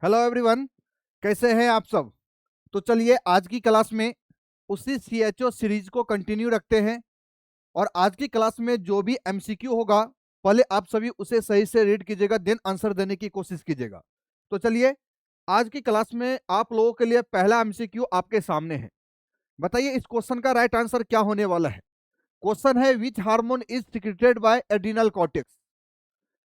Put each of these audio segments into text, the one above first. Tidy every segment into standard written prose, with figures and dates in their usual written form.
Hello everyone, कैसे हैं आप सब। तो चलिए आज की क्लास में उसी सीएचओ सीरीज को कंटिन्यू रखते हैं। और आज की क्लास में जो भी एमसीक्यू होगा, पहले आप सभी उसे सही से रीड कीजिएगा, देन आंसर देने की कोशिश कीजिएगा। तो चलिए आज की क्लास में आप लोगों के लिए पहला एमसीक्यू आपके सामने है। बताइए इस क्वेश्चन का राइट आंसर क्या होने वाला है। क्वेश्चन है which hormone is secreted by adrenal cortex.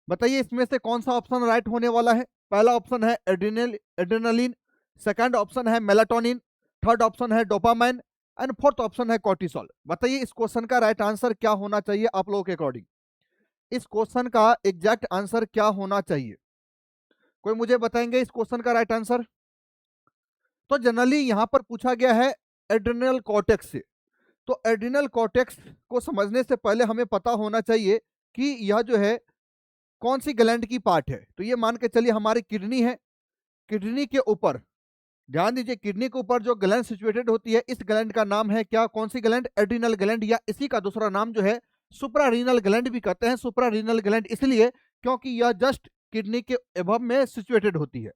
बताइए इसमें से कौन सा ऑप्शन राइट होने वाला है। पहला ऑप्शन है एड्रेनलिन, सेकंड ऑप्शन है मेलाटोनिन, थर्ड ऑप्शन है डोपामाइन एंड फोर्थ ऑप्शन है कॉर्टिसोल। बताइए इस क्वेश्चन का राइट आंसर क्या होना चाहिए आप लोगों के अकॉर्डिंग। इस क्वेश्चन का एग्जैक्ट आंसर क्या होना चाहिए, कोई मुझे बताएंगे इस क्वेश्चन का राइट आंसर। तो जनरली यहां पर पूछा गया है एड्रेनल कॉर्टेक्स से। तो एड्रेनल कॉर्टेक्स को समझने से पहले हमें पता होना चाहिए कि यह जो है कौन सी ग्लैंड की पार्ट है। तो ये मान के चलिए हमारी किडनी है। किडनी के ऊपर ध्यान दीजिए, किडनी के ऊपर जो ग्लैंड सिचुएटेड होती है, इस ग्लैंड का नाम है क्या, कौन सी ग्लैंड, एड्रिनल ग्लैंड, या इसी का दूसरा नाम जो है सुप्रारीनल ग्लैंड भी कहते हैं। सुप्रारीनल ग्लैंड इसलिए क्योंकि यह जस्ट किडनी के एबव में सिचुएटेड होती है।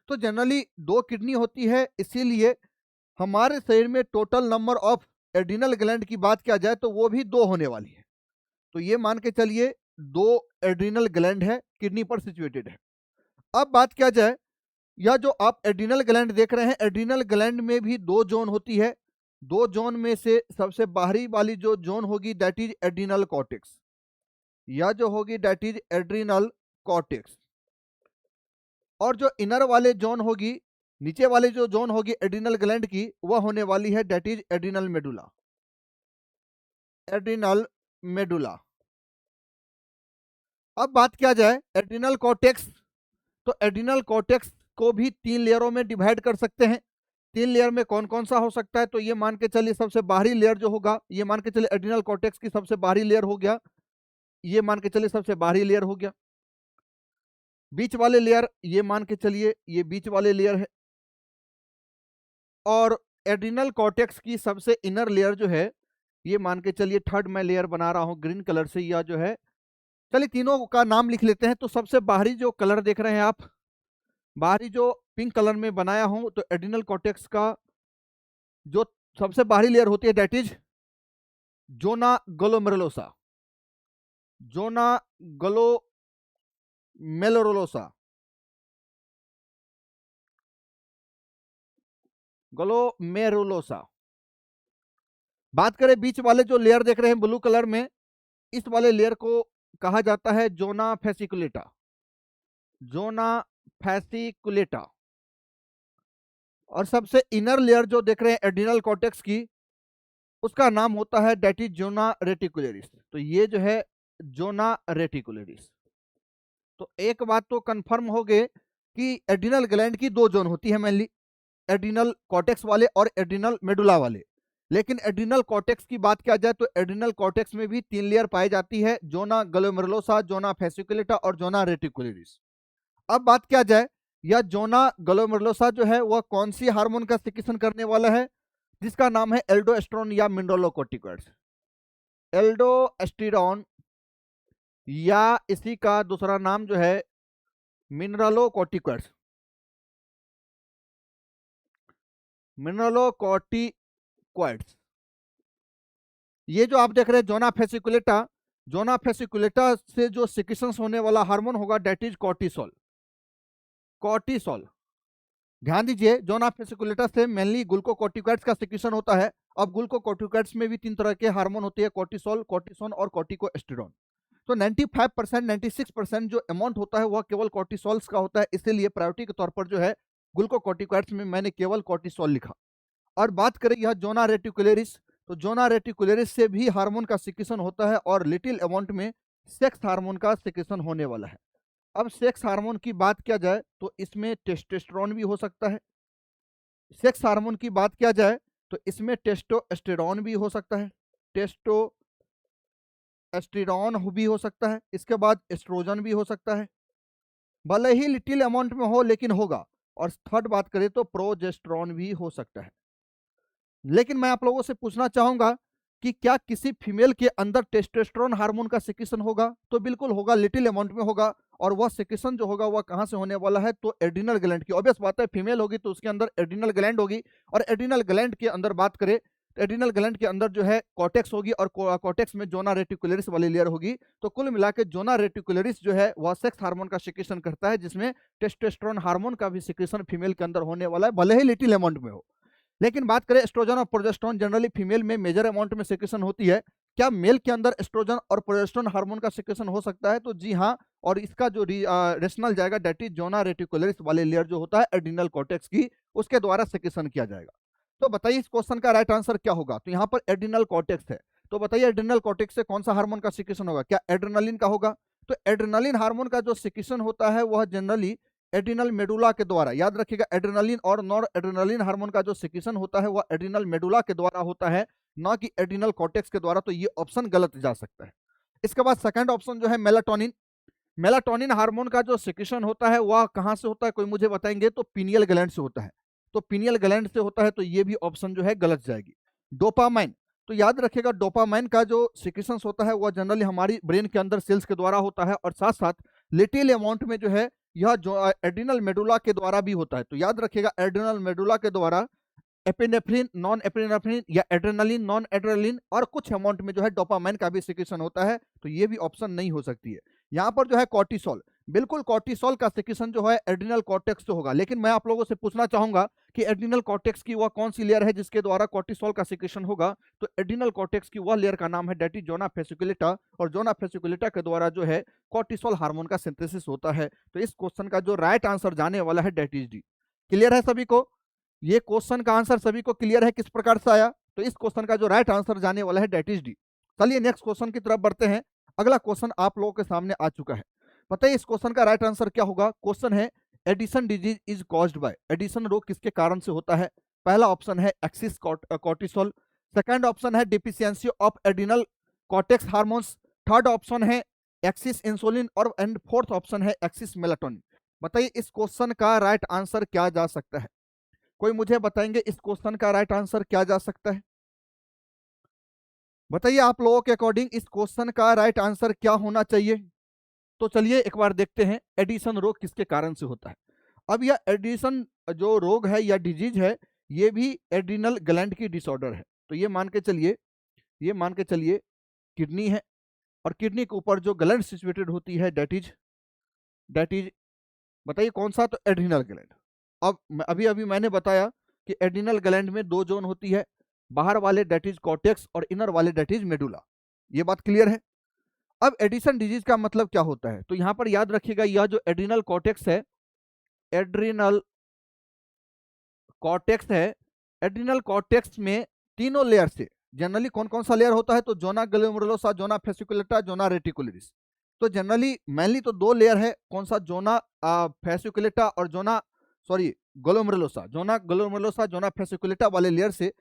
तो जनरली दो किडनी होती है, इसीलिए हमारे शरीर में total number of adrenal gland की बात किया जाए तो वो भी दो होने वाली है। तो ये मान के चलिए दो एड्रिनल ग्लैंड है, किडनी पर सिचुएटेड है। अब बात किया जाए, यह जो आप एड्रिनल ग्लैंड देख रहे हैं, एड्रिनल ग्लैंड में भी दो जोन होती है। दो जोन में से सबसे बाहरी वाली जो जोन होगी दैट इज एड्रिनल कॉर्टेक्स। यह जो होगी दैट इज एड्रिनल कॉर्टेक्स। और जो इनर वाले जोन होगी, नीचे वाली जो जोन होगी एड्रिनल ग्लैंड की, वह होने वाली है that is adrenal medulla. Adrenal medulla. अब बात किया जाए एड्रिनल कॉर्टेक्स, तो एड्रिनल कॉर्टेक्स को भी तीन लेयरों में डिवाइड कर सकते हैं। तीन लेयर में कौन कौन सा हो सकता है, तो ये मान के चलिए सबसे बाहरी लेयर जो होगा, ये मान के चलिए एड्रिनल कॉर्टेक्स की सबसे बाहरी लेयर हो गया। ये मान के चलिए सबसे बाहरी लेयर हो गया। बीच वाले लेयर ये मान के चलिए ये बीच वाले लेयर है। और एड्रिनल कॉर्टेक्स की सबसे इनर लेयर जो है, ये मान के चलिए थर्ड मैं लेयर बना रहा हूं ग्रीन कलर से, यह जो है, चलिए तीनों का नाम लिख लेते हैं। तो सबसे बाहरी जो कलर देख रहे हैं आप, बाहरी जो पिंक कलर में बनाया हूं, तो एड्रिनल कॉर्टेक्स का जो सबसे बाहरी लेयर होती है that is zona glomerulosa. Zona glomerulosa. Glomerulosa. बात करें बीच वाले जो लेयर देख रहे हैं ब्लू कलर में, इस वाले लेयर को कहा जाता है जोना फेसिकुलेटा। जोना फेसिकुलेटा। और सबसे इनर लेयर जो देख रहे हैं एड्रिनल कॉर्टेक्स की, उसका नाम होता है दैट इज जोना रेटिकुलरिस। तो ये जो है जोना रेटिकुलरिस। तो एक बात तो कंफर्म हो गए कि एड्रिनल ग्लैंड की दो जोन होती है मेनली, एड्रिनल कॉर्टेक्स वाले और एड्रिनल मेडुला वाले। लेकिन एड्रिनल कॉर्टेक्स की बात किया जाए तो एड्रिनल कॉर्टेक्स में भी तीन लेयर पाई जाती है, जोना ग्लोमेरुलोसा, जोना फेसिकुलेटा और जोना रेटिकुलरिस। अब बात किया जाए, यह जोना ग्लोमेरुलोसा जो है वह कौन सी हार्मोन का सिक्रीशन करने वाला है, जिसका नाम है एल्डोस्टेरोन या मिनरलोकॉर्टिकॉइड्स। एल्डोस्टेरोन या इसी का दूसरा नाम जो है मिनरलोकॉर्टिकॉइड्स। मिनरलोकॉर्टिकॉइड्स। ये जो आप देख रहे हैं जोना फेसिकुलेटा, जोना फेसिकुलेटा से जो सिक्रीशन होने वाला हार्मोन होगा दैट इज कॉर्टिसोल। कॉर्टिसोल। ध्यान दीजिए, जोना फेसिकुलेटा से मेनली ग्लूकोकॉर्टिकॉइड्स का सिक्रीशन होता है। अब ग्लूकोकॉर्टिकॉइड्स में भी तीन तरह के हार्मोन होते हैं, कॉर्टिसोल, कॉर्टिसोन और कॉर्टिकोस्टेरोन। तो 95% 96% जो अमाउंट होता है वह केवल कॉर्टिसोल्स का होता है, इसीलिए प्रायोरिटी के तौर पर जो है ग्लूकोकॉर्टिकॉइड्स में मैंने केवल कॉर्टिसोल लिखा। और बात करें यह जोना रेटिकुलरिस, तो जोना रेटिकुलरिस से भी हार्मोन का सिक्रीशन होता है और लिटिल अमाउंट में सेक्स हार्मोन का सिक्रीशन होने वाला है। अब सेक्स हार्मोन की बात किया जाए तो इसमें टेस्टोस्टेरोन भी हो सकता है। सेक्स हार्मोन की बात किया जाए तो इसमें टेस्टोस्टेरोन भी हो सकता है, टेस्टोस्टेरोन भी हो सकता है। इसके बाद एस्ट्रोजन भी हो सकता है, भले ही लिटिल अमाउंट में हो लेकिन होगा। और थर्ड बात करें तो प्रोजेस्टेरोन भी हो सकता है। लेकिन मैं आप लोगों से पूछना चाहूंगा कि क्या किसी फीमेल के अंदर टेस्टोस्टेरोन हार्मोन का सिक्रीशन होगा? तो बिल्कुल होगा, लिटिल अमाउंट में होगा। और वह सिक्रीशन जो होगा वह कहाँ से होने वाला है? तो एड्रिनल ग्लैंड की। ऑब्वियस बात है, फीमेल होगी तो उसके अंदर एड्रिनल ग्लैंड होगी, और एड्रिनल ग्लैंड के अंदर बात करें तो एड्रिनल ग्लैंड के अंदर जो है कॉर्टेक्स होगी, और कॉर्टेक्स में जोना रेटिकुलरिस वाली लेयर होगी। तो कुल मिला के जोना रेटिकुलरिस जो है वह सेक्स हार्मोन का सिक्रीशन करता है, जिसमें टेस्टोस्टेरोन हार्मोन का भी सिक्रीशन फीमेल के अंदर होने वाला है, भले ही लिटिल अमाउंट में हो। लेकिन बात करें एस्ट्रोजन और प्रोजेस्टेरोन, जनरली फीमेल में मेजर अमाउंट में सिक्रीशन होती है। क्या मेल के अंदर एस्ट्रोजन और प्रोजेस्टेरोन हार्मोन का सिक्रीशन हो सकता है? तो जी हाँ, और इसका जो रेशनल जाएगा डेट इज जोना रेटिकुलरिस वाले लेयर जो होता है एड्रिनल कॉर्टेक्स की, उसके द्वारा सिक्रीशन किया जाएगा। तो बताइए इस क्वेश्चन का राइट आंसर क्या होगा? तो यहाँ पर एड्रिनल कॉर्टेक्स है, तो बताइए एड्रिनल कॉर्टेक्स से कौन सा हार्मोन का सिक्रीशन होगा? क्या एड्रेनालिन का होगा? तो एड्रेनालिन हार्मोन का जो सिक्रीशन होता है वह जनरली एड्रिनल मेडुला के द्वारा, याद रखिएगा, एड्रेनालिन और नॉर एड्रेनालिन हार्मोन का जो सिक्रीशन होता है वह एड्रिनल मेडुला के द्वारा होता है, ना कि एड्रिनल कॉर्टेक्स के द्वारा। तो ये ऑप्शन गलत जा सकता है। इसके बाद सेकंड ऑप्शन जो है मेलाटोनिन। मेलाटोनिन हार्मोन का जो सिक्रीशन होता है वह कहां से होता है? कोई मुझे बताएंगे? तो पीनियल ग्लैंड से होता है। तो पीनियल ग्लैंड से होता है, तो ये भी ऑप्शन जो है गलत जाएगी। डोपामाइन, तो याद रखिएगा डोपामाइन का जो सिक्रीशन होता है वह जनरली हमारी ब्रेन के अंदर सेल्स के द्वारा होता है, और साथ साथ लिटिल अमाउंट में जो है यह जो एड्रिनल मेडुला के द्वारा भी होता है। तो याद रखिएगा एड्रिनल मेडुला के द्वारा एपिनेफ्रिन, नॉन एपिनेफ्रिन या एड्रेनालिन, नॉन एड्रेनालिन, और कुछ अमाउंट में जो है डोपामाइन का भी सिक्रीशन होता है। तो ये भी ऑप्शन नहीं हो सकती है। यहाँ पर जो है कॉर्टिसोल, बिल्कुल कॉर्टिसोल का सिक्रीशन जो है एड्रिनल कॉर्टेक्स से होगा। लेकिन मैं आप लोगों से पूछना चाहूंगा कि एड्रिनल कॉर्टेक्स की वह कौन सी लेयर है जिसके द्वारा कॉर्टिसोल का सिक्रीशन होगा? तो एड्रिनल कॉर्टेक्स की वह लेयर का नाम है डेट इज जोना फेसिकुलेटा, और जोना फेसिकुलेटा के द्वारा जो है कॉर्टिसोल हार्मोन का सिंथेसिस होता है। तो इस क्वेश्चन का जो राइट आंसर जाने वाला है डेट इज डी। क्लियर है सभी को? ये क्वेश्चन का आंसर सभी को क्लियर है किस प्रकार से आया? तो इस क्वेश्चन का जो राइट आंसर जाने वाला है डेट इज डी। चलिए नेक्स्ट क्वेश्चन की तरफ बढ़ते हैं। अगला क्वेश्चन आप लोगों के सामने आ चुका है। बताइए इस क्वेश्चन का राइट आंसर क्या होगा? क्वेश्चन है Addison disease is caused by, Addison रोग किसके कारण से होता है? पहला ऑप्शन है एक्सिस कॉर्टिसोल, सेकंड ऑप्शन है deficiency of adrenal cortex hormones, third option है एक्सिस इंसुलिन, और एंड फोर्थ ऑप्शन है एक्सिस मेलाटोनिन। बताइए इस क्वेश्चन का राइट आंसर क्या जा सकता है? कोई मुझे बताएंगे इस क्वेश्चन का राइट आंसर क्या जा सकता है? बताइए आप लोगों के अकॉर्डिंग इस क्वेश्चन का राइट आंसर क्या होना चाहिए? तो चलिए एक बार देखते हैं एडिशन रोग किसके कारण से होता है। अब यह एडिशन जो रोग है या डिजीज है, ये भी एड्रिनल ग्लैंड की डिसऑर्डर है। तो ये मान के चलिए, ये मान के चलिए किडनी है, और किडनी के ऊपर जो ग्लैंड सिचुएटेड होती है डेट इज बताइए कौन सा? तो एड्रिनल ग्लैंड। अब अभी अभी मैंने बताया कि एड्रिनल ग्लैंड में दो जोन होती है, बाहर वाले डेट इज कॉर्टेक्स और इनर वाले डेट इज मेडुला। ये बात क्लियर है? अब एडिशन डिजीज का मतलब क्या होता है? तो यहां पर याद रखिएगा यह जो एड्रिनल कॉर्टेक्स है, एड्रिनल कॉर्टेक्स है, एड्रिनल कॉर्टेक्स में तीनों लेयर से जनरली कौन कौन सा लेयर होता है? तो zona glomerulosa, zona fasciculata, zona reticularis. तो जनरली मेनली तो दो लेयर है, कौन सा? जोना फेसिकुलेटा और zona sorry glomerulosa, zona glomerulosa, zona fasciculata वाले लेयर से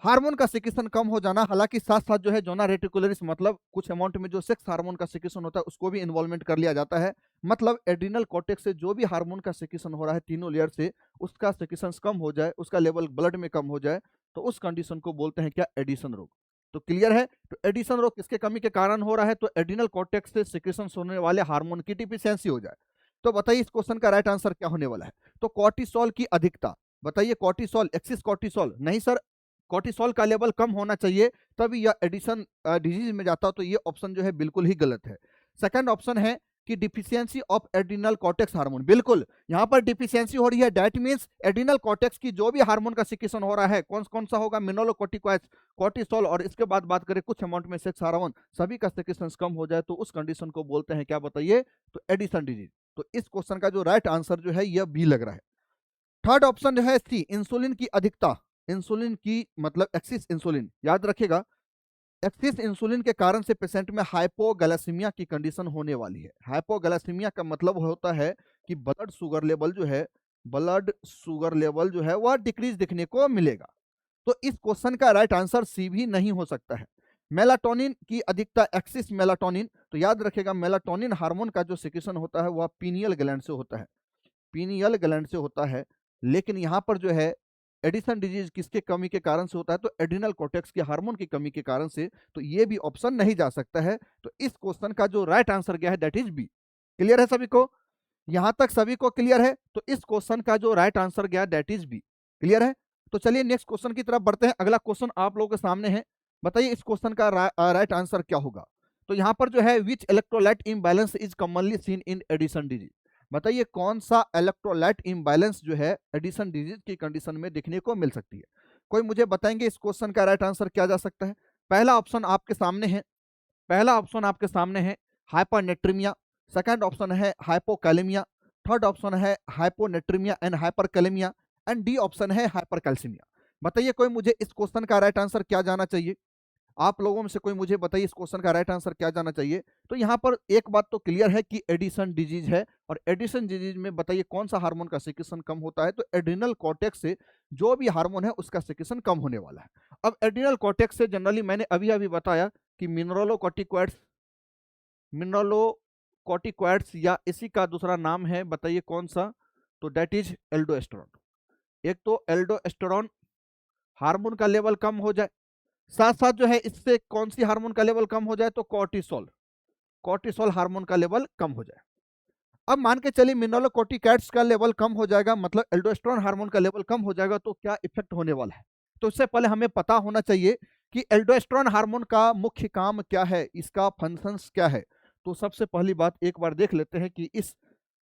हार्मोन का सिक्रीशन कम हो जाना। हालांकि साथ साथ जो है जोना रेटिकुलरिस मतलब कुछ अमाउंट में जो सेक्स हार्मोन का सिक्रीशन होता है उसको भी इन्वॉल्वमेंट कर लिया जाता है। मतलब एड्रिनल कॉर्टेक्स से जो भी हार्मोन का सिक्रीशन हो रहा है तीनों लेयर से, उसका सिक्रीशन कम हो जाए, उसका लेवल ब्लड में कम हो जाए, तो उस कंडीशन को बोलते हैं क्या? एडिशन रोग। तो क्लियर है? तो एडिशन रोग किसके कमी के कारण हो रहा है? तो एड्रिनल कॉर्टेक्स से सिक्रीशन होने वाले हार्मोन की डिफिशियंसी हो जाए। तो बताइए इस क्वेश्चन का राइट आंसर क्या होने वाला है? तो कॉर्टिसोल की अधिकता। बताइए कॉर्टिसोल, एक्सिस कॉर्टिसोल नहीं सर, कॉर्टिसोल का लेवल कम होना चाहिए तभी यह एडिशन डिजीज में जाता। तो ये ऑप्शन जो है बिल्कुल ही गलत है। सेकंड ऑप्शन है कि deficiency of adrenal cortex hormone, बिल्कुल यहाँ पर डिफिशियंसी हो रही है, दैट मींस एड्रिनल कॉर्टेक्स की जो भी हार्मोन का सिक्रीशन हो रहा है कौन कौन सा होगा? मिनरलोकॉर्टिकॉइड्स, कॉर्टिसोल, और इसके बाद बात करें कुछ अमाउंट में सेक्स हार्मोन, सभी का सिक्रीशन कम हो जाए तो उस कंडीशन को बोलते हैं क्या? बताइए, तो एडिशन डिजीज। तो इस क्वेश्चन का जो राइट आंसर जो है यह बी लग रहा है। थर्ड ऑप्शन जो है सी, इंसुलिन की अधिकता। इंसुलिन की मतलब एक्सिस इंसुलिन, याद रखिएगा एक्सिस इंसुलिन के कारण से पेशेंट में हाइपोगलाइसीमिया की कंडीशन होने वाली है। हाइपोगलाइसीमिया का मतलब होता है कि ब्लड शुगर लेवल जो है वह डिक्रीज दिखने को मिलेगा। तो इस क्वेश्चन का राइट आंसर सी भी नहीं हो सकता है। मेलाटोनिन की अधिकता, एक्सिस मेलाटोनिन, तो याद रखिएगा मेलाटोनिन हार्मोन का जो सिक्रीशन होता है वह पीनियल ग्लैंड से होता है, पीनियल ग्लैंड से होता है। लेकिन यहाँ पर जो है एडिशन डिजीज किसके कमी के कारण से होता है? तो एड्रिनल कॉर्टेक्स के हार्मोन की कमी के कारण से। तो ये भी ऑप्शन नहीं जा सकता है। तो इस क्वेश्चन का जो राइट आंसर क्या है, दैट इज बी। क्लियर है सभी को? यहां तक सभी को क्लियर है? तो इस क्वेश्चन का जो राइट आंसर गया दैट इज बी। क्लियर है? तो चलिए नेक्स्ट क्वेश्चन की तरफ बढ़ते हैं। अगला क्वेश्चन आप लोगों के सामने है। बताइए इस क्वेश्चन का राइट आंसर क्या होगा? तो यहां पर जो है which electrolyte imbalance is commonly seen in Addison disease. बताइए कौन सा इलेक्ट्रोलाइट इम्बैलेंस जो है एडिशन डिजीज की कंडीशन में देखने को मिल सकती है? कोई मुझे बताएंगे इस क्वेश्चन का राइट आंसर क्या जा सकता है? पहला ऑप्शन आपके सामने है। पहला ऑप्शन आपके सामने है हाइपरनेट्रीमिया। सेकंड ऑप्शन है हाइपोकैलेमिया। थर्ड ऑप्शन है hyponatraemia and hyperkalaemia. And D option है हाइपरकैल्सीमिया। बताइए कोई मुझे इस क्वेश्चन का राइट आंसर क्या जाना चाहिए? आप लोगों में से कोई मुझे बताइए इस क्वेश्चन का राइट आंसर क्या जाना चाहिए? तो यहाँ पर एक बात तो क्लियर है कि एडिशन डिजीज है। और एडिशन डिजीज में बताइए कौन सा हार्मोन का सिक्रेशन कम होता है? तो एड्रिनल कॉर्टेक्स से जो भी हार्मोन है उसका सिक्रेशन कम होने वाला है। अब एड्रिनल कॉर्टेक्स से जनरली मैंने अभी अभी बताया कि मिनरलोकॉर्टिकॉइड्स या इसी का दूसरा नाम है, बताइए कौन सा? तो दैट इज एल्डोस्टेरॉन। एक तो एल्डोस्टेरॉन हार्मोन का लेवल कम हो जाए, साथ साथ जो है इससे कौन सी हार्मोन का लेवल कम हो जाए? तो कॉर्टिसोल। कॉर्टिसोल हार्मोन का लेवल कम हो जाए। अब मान के चलिए मिनरलोकॉर्टिकॉइड्स का लेवल कम हो जाएगा, मतलब एल्डोस्टेरॉन हार्मोन का लेवल कम हो जाएगा, तो क्या इफेक्ट होने वाला है? तो इससे पहले हमें पता होना चाहिए कि एल्डोस्टेरॉन हार्मोन का मुख्य काम क्या है, इसका फंक्शंस क्या है। तो सबसे पहली बात एक बार देख लेते हैं कि इस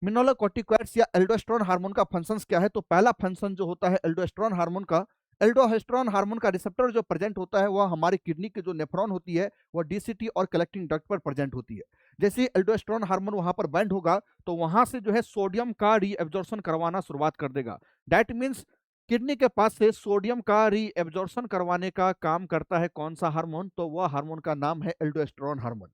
मिनरलोकॉर्टिकॉइड्स या एल्डोस्टेरॉन हार्मोन का फंक्शंस क्या है। तो पहला फंक्शन जो होता है एल्डोस्टेरॉन हार्मोन का, एल्डोस्टेरॉन हार्मोन का रिसेप्टर जो प्रेजेंट होता है वह हमारी किडनी के जो नेफ्रॉन होती है वह डीसीटी और कलेक्टिंग डक्ट पर प्रेजेंट होती है। जैसे ही एल्डोस्टेरॉन हार्मोन वहां पर बैंड होगा तो वहां से जो है सोडियम का रीएब्जॉर्प्शन करवाना शुरुआत कर देगा। दैट मीन्स किडनी के पास से सोडियम का रीएब्जॉर्प्शन करवाने का काम करता है कौन सा हार्मोन? तो वह हार्मोन का नाम है एल्डोस्टेरॉन हार्मोन।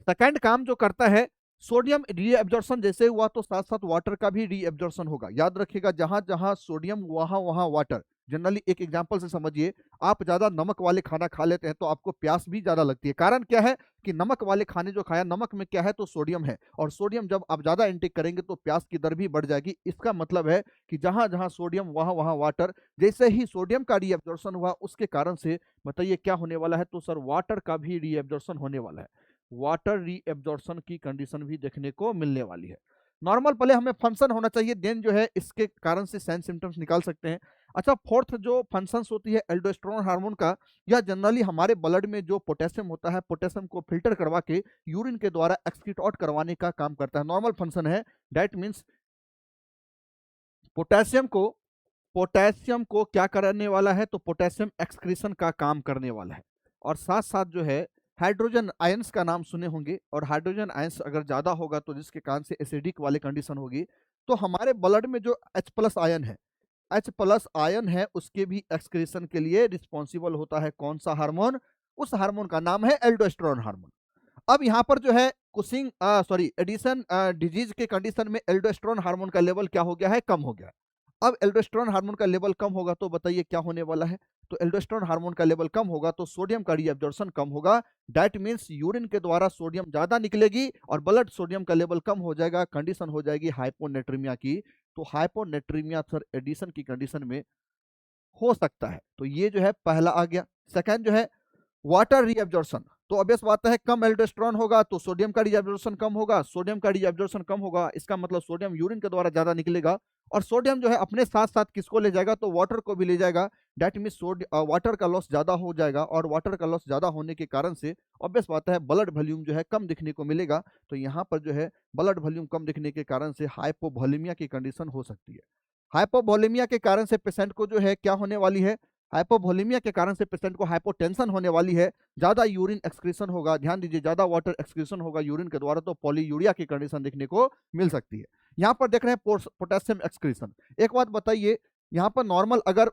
सेकंड काम जो करता है सोडियम रीएब्जॉर्प्शन जैसे हुआ तो साथ साथ वाटर का भी रीएब्जॉर्प्शन होगा। याद रखिएगा जहां जहां सोडियम वहां वहां वाटर। जनरली एक एग्जांपल से समझिए, आप ज्यादा नमक वाले खाना खा लेते हैं तो आपको प्यास भी ज्यादा लगती है। कारण क्या है कि नमक वाले खाने जो खाया, नमक में क्या है? तो सोडियम है, और सोडियम जब आप ज्यादा इंटेक करेंगे तो प्यास की दर भी बढ़ जाएगी। इसका मतलब है कि जहां जहां सोडियम वहां वहां वाटर। जैसे ही सोडियम का रीएब्जॉर्प्शन हुआ उसके कारण से बताइए क्या होने वाला है? तो सर वाटर का भी रीएब्जॉर्प्शन होने वाला है। वाटर रीएब्जॉर्प्शन की कंडीशन भी देखने को मिलने वाली है। नॉर्मल पहले हमें फंक्शन होना चाहिए, देन जो है इसके कारण से साइन सिम्टम्स निकाल सकते हैं। अच्छा, फोर्थ जो फंक्शंस होती है एल्डोस्टेरोन हार्मोन का, यह जनरली हमारे ब्लड में जो पोटेशियम होता है, पोटेशियम को फिल्टर करवा के यूरिन के द्वारा एक्सक्रीट आउट करवाने का काम करता है। नॉर्मल फंक्शन है। दैट मीन्स पोटेशियम को पोटेशियम को क्या करने वाला है? तो पोटेशियम एक्सक्रीशन का काम करने वाला है। और साथ साथ जो है हाइड्रोजन आयंस का नाम सुने होंगे, और हाइड्रोजन आयंस अगर ज्यादा होगा तो जिसके कारण से एसिडिक वाली कंडीशन होगी। तो हमारे ब्लड में जो H प्लस आयन है, H प्लस आयन है, उसके भी एक्सक्रीशन के लिए रिस्पॉन्सिबल होता है कौन सा हार्मोन? उस हार्मोन का नाम है एल्डोस्टेरोन हार्मोन। अब यहाँ पर जो है कुशिंग एडिशन डिजीज के कंडीशन में एल्डोस्टेरोन हार्मोन का लेवल क्या हो गया है? कम हो गया। अब एल्डोस्टेरोन हार्मोन का लेवल कम होगा तो बताइए क्या होने वाला है? तो एल्डोस्टेरोन हार्मोन का लेवल कम होगा तो सोडियम का रीअब्जॉर्प्शन कम होगा। दैट मीन्स यूरिन के द्वारा सोडियम ज्यादा निकलेगी और ब्लड सोडियम का लेवल कम हो जाएगा, कंडीशन हो जाएगी हाइपोनेट्रीमिया की। तो हाइपोनेट्रीमिया सर एडिशन की कंडीशन में हो सकता है। तो ये जो है पहला आ गया। सेकंड जो है वाटर रीअब्जॉर्प्शन। तो ऑब्वियस बात है कम एल्डोस्टेरोन होगा तो सोडियम का रीअब्जॉर्प्शन कम होगा, सोडियम का रीअब्जॉर्प्शन कम होगा, इसका मतलब सोडियम यूरिन के द्वारा ज्यादा निकलेगा। और सोडियम जो है अपने साथ साथ किसको ले जाएगा? तो वाटर को भी ले जाएगा। दैट मीन्स वाटर का लॉस ज्यादा हो जाएगा, और वाटर का लॉस ज्यादा होने के कारण से ऑब्वियस बात है ब्लड वॉल्यूम जो है कम दिखने को मिलेगा। तो यहाँ पर जो है ब्लड वॉल्यूम कम दिखने के कारण से हाइपोवोलेमिया की कंडीशन हो सकती है। हाइपोवोलेमिया के कारण से पेशेंट को जो है क्या होने वाली है? हाइपोवोलेमिया के कारण से पेशेंट को हाइपोटेंशन होने वाली है, ज्यादा यूरिन एक्सक्रीशन होगा। ध्यान दीजिए, ज्यादा वाटर एक्सक्रीशन होगा यूरिन के द्वारा तो पॉलीयूरिया की कंडीशन देखने को मिल सकती है। यहाँ पर देख रहे हैं पोटेशियम एक्सक्रीशन। एक बात बताइए, यहाँ पर नॉर्मल अगर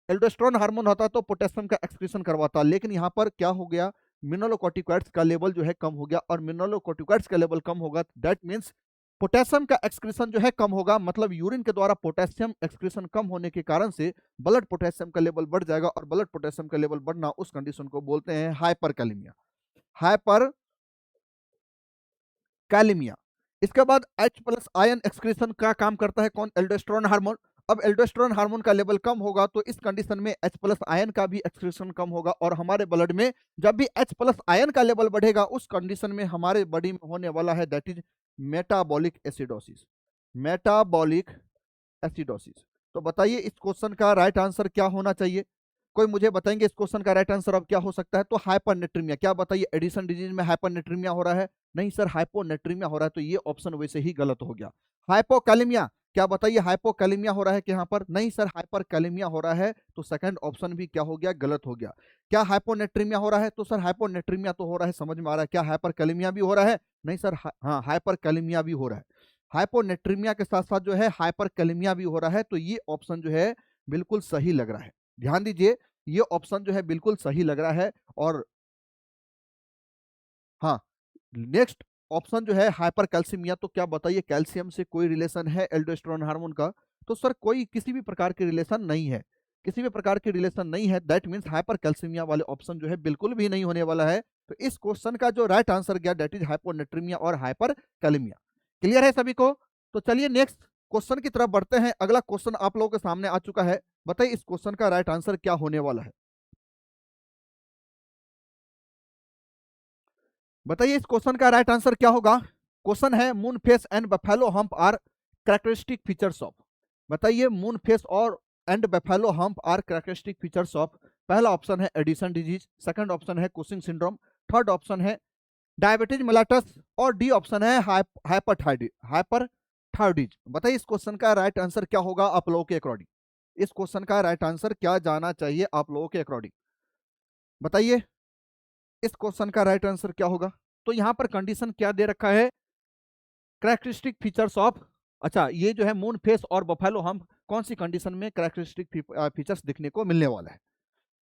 एल्डोस्टेरोन हार्मोन होता तो पोटेशियम का एक्सक्रीशन करवाता, लेकिन यहाँ पर क्या हो गया? मिनरलोकॉर्टिकॉइड्स का लेवल जो है कम हो गया, और मिनरलोकॉर्टिकॉइड्स का लेवल कम होगा दैट मीन्स पोटेशियम का एक्सक्रीशन जो है कम होगा। मतलब यूरिन के द्वारा पोटेशियम एक्सक्रीशन कम होने के कारण से ब्लड पोटेशियम का लेवल बढ़ जाएगा, और ब्लड पोटेशियम का लेवल बढ़ना उस कंडीशन को बोलते हैं हाइपरकैलेमिया। हाइपरकैलेमिया। इसके बाद H प्लस आयन एक्सक्रीशन का काम करता है कौन? Aldosterone hormone. अब एल्डोस्टेरोन हार्मोन का लेवल कम होगा तो इस कंडीशन में H प्लस आयन का भी एक्सक्रीशन कम होगा, और हमारे ब्लड में जब भी H प्लस आयन का लेवल बढ़ेगा उस कंडीशन में हमारे बॉडी में होने वाला है that is metabolic acidosis. Metabolic acidosis. तो बताइए इस क्वेश्चन का राइट आंसर क्या होना चाहिए? कोई मुझे बताएंगे इस क्वेश्चन का राइट आंसर अब क्या हो सकता है? तो हाइपरनेट्रीमिया। क्या बताइए, एडिशन डिजीज में हाइपरनेट्रीमिया हो रहा है? नहीं सर, हाइपोनेट्रीमिया हो रहा है, तो ये ऑप्शन वैसे ही गलत हो गया। हाइपोकैलेमिया, क्या बताइए हाइपोकैलेमिया हो रहा है क्या यहाँ पर? नहीं सर, हाइपरकैलेमिया हो रहा है, तो सेकंड ऑप्शन भी क्या हो गया, गलत हो गया। क्या हाइपोनेट्रीमिया हो रहा है? तो सर हाइपोनेट्रीमिया तो हो रहा है, समझ में आ रहा है। क्या हाइपरकैलेमिया भी हो रहा है? नहीं सर, हाँ हाइपरकैलेमिया भी हो रहा है। हाइपोनेट्रीमिया के साथ साथ जो है हाइपरकैलेमिया भी हो रहा है, तो ये ऑप्शन जो है बिल्कुल सही लग रहा है। ध्यान दीजिए, ये ऑप्शन जो है बिल्कुल सही लग रहा है। और हाँ, नेक्स्ट ऑप्शन जो है हाइपरकैल्सीमिया, तो क्या बताइए कैल्शियम से कोई रिलेशन है एल्डोस्टेरोन हार्मोन का? तो सर कोई किसी भी प्रकार के रिलेशन नहीं है, किसी भी प्रकार के रिलेशन नहीं है। दैट मीन्स हाइपरकैल्सीमिया वाले ऑप्शन जो है बिल्कुल भी नहीं होने वाला है। तो इस क्वेश्चन का जो राइट आंसर गया दैट इज हाइपोनेट्रीमिया और हाइपरकैलेमिया। क्लियर है सभी को? तो चलिए नेक्स्ट क्वेश्चन की तरफ बढ़ते हैं। अगला क्वेश्चन आप लोगों के सामने आ चुका है। बताइए इस क्वेश्चन का राइट आंसर क्या होने वाला है? बताइए इस क्वेश्चन का राइट आंसर क्या होगा? क्वेश्चन है moon face and buffalo hump are characteristic features of. बताइए मून फेस और and buffalo hump are characteristic features of. पहला ऑप्शन है एडिशन डिजीज, सेकंड ऑप्शन है कुशिंग सिंड्रोम, थर्ड ऑप्शन है डायबिटीज मेलाटस, और डी ऑप्शन है हाइपरथायरॉयडिज। बताइए इस क्वेश्चन का राइट आंसर क्या होगा आप लोगों के अकॉर्डिंग? इस क्वेश्चन का राइट आंसर क्या जाना चाहिए आप लोगों के अकॉर्डिंग? बताइए इस क्वेश्चन का राइट आंसर क्या होगा? तो यहां पर कंडीशन क्या दे रखा है? Characteristic features of. अच्छा, ये जो है मून फेस और बफेलो हम कौन सी कंडीशन में कैरेक्टरिस्टिक फीचर्स दिखने को मिलने वाला है?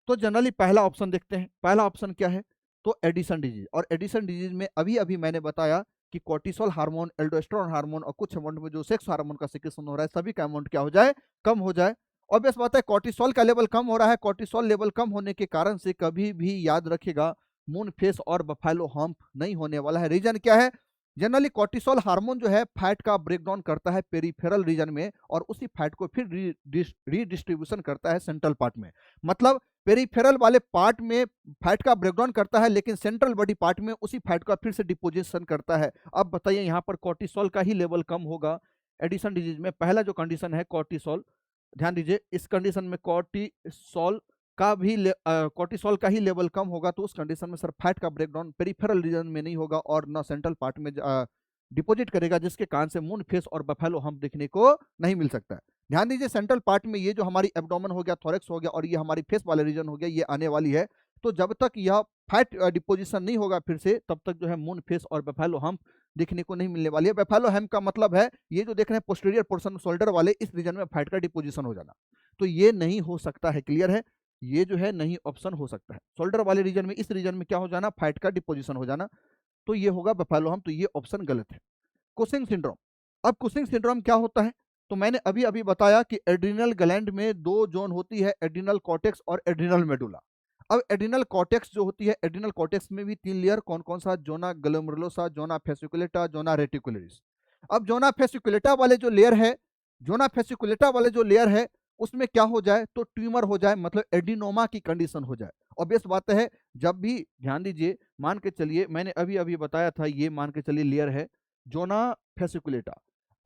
तो जनरली पहला ऑप्शन देखते हैं। पहला ऑप्शन क्या है? तो एडिशन डिजीज। और एडिशन डिजीज में अभी अभी मैंने बताया कि कोर्टिसोल हार्मोन, एल्डोस्टेरोन हार्मोन और कुछ अमाउंट में जो सेक्स हार्मोन का सिक्रेशन हो रहा है सभी का अमाउंट क्या हो जाए, कम हो जाए। ऑब्वियस बात है कोर्टिसोल का लेवल कम हो रहा है। कोर्टिसोल लेवल कम होने के कारण से कभी भी याद रखिएगा मून फेस और बफेलो हम्प नहीं होने वाला है। रीजन क्या है? जनरली कोर्टिसोल हार्मोन जो है फैट का ब्रेकडाउन करता है पेरिफेरल रीजन में, और उसी फैट को फिर रीडिस्ट्रीब्यूशन करता है सेंट्रल पार्ट में। मतलब पेरिफेरल वाले पार्ट में फैट का ब्रेकडाउन करता है, लेकिन सेंट्रल बॉडी पार्ट में उसी फैट का फिर से डिपोजिशन करता है। अब बताइए यहाँ पर कोर्टिसोल का ही लेवल कम होगा एडिशन डिजीज में। पहला जो कंडीशन है कोर्टिसोल, ध्यान दीजिए इस कंडीशन में कोर्टिसोल का ही लेवल कम होगा, तो उस कंडीशन में सर फैट का ब्रेकडाउन पेरिफेरल रीजन में नहीं होगा और ना सेंट्रल पार्ट में डिपोजिट करेगा, जिसके कारण से मून फेस और बफेलो हम देखने को नहीं मिल सकता है। ध्यान दीजिए सेंट्रल पार्ट में ये जो हमारी एब्डोमेन हो गया, थोरेक्स हो गया, और ये हमारी फेस वाले रीजन हो गया, ये आने वाली है। तो जब तक यह फैट डिपोजिशन नहीं होगा फिर से, तब तक जो है मून फेस और बफेलो हम देखने को नहीं मिलने वाली है। बफेलो हम का मतलब है ये जो देख रहे हैं पोस्टीरियर पोर्शन शोल्डर वाले इस रीजन में फैट का डिपोजिशन हो जाना, तो ये नहीं हो सकता है। क्लियर है? ये जो है नहीं ऑप्शन हो सकता है। शोल्डर वाले रीजन में इस रीजन में क्या हो जाना, फैट का डिपोजिशन हो जाना, तो ये होगा बफेलो हम, तो ये ऑप्शन गलत है। Cushing syndrome. अब कुशिंग सिंड्रोम क्या होता है? तो मैंने अभी अभी बताया कि एड्रिनल ग्लैंड में दो जोन होती है, एड्रिनल कॉर्टेक्स और एड्रिनल मेडुला। अब एड्रिनल कॉर्टेक्स जो होती है, एड्रिनल कॉर्टेक्स में भी तीन लेयर कौन कौन सा, zona glomerulosa, zona fasciculata, zona reticularis. अब जोना फेसिकुलेटा वाले जो लेयर है, जोना फेसिकुलेटा वाले जो लेयर है उसमें क्या हो जाए, तो ट्यूमर हो जाए, मतलब एडिनोमा की कंडीशन हो जाए। ऑब्वियस बात है, जब भी ध्यान दीजिए, मान के चलिए मैंने अभी अभी बताया था, ये मान के चलिए लेयर है जोना फेसिकुलेटा।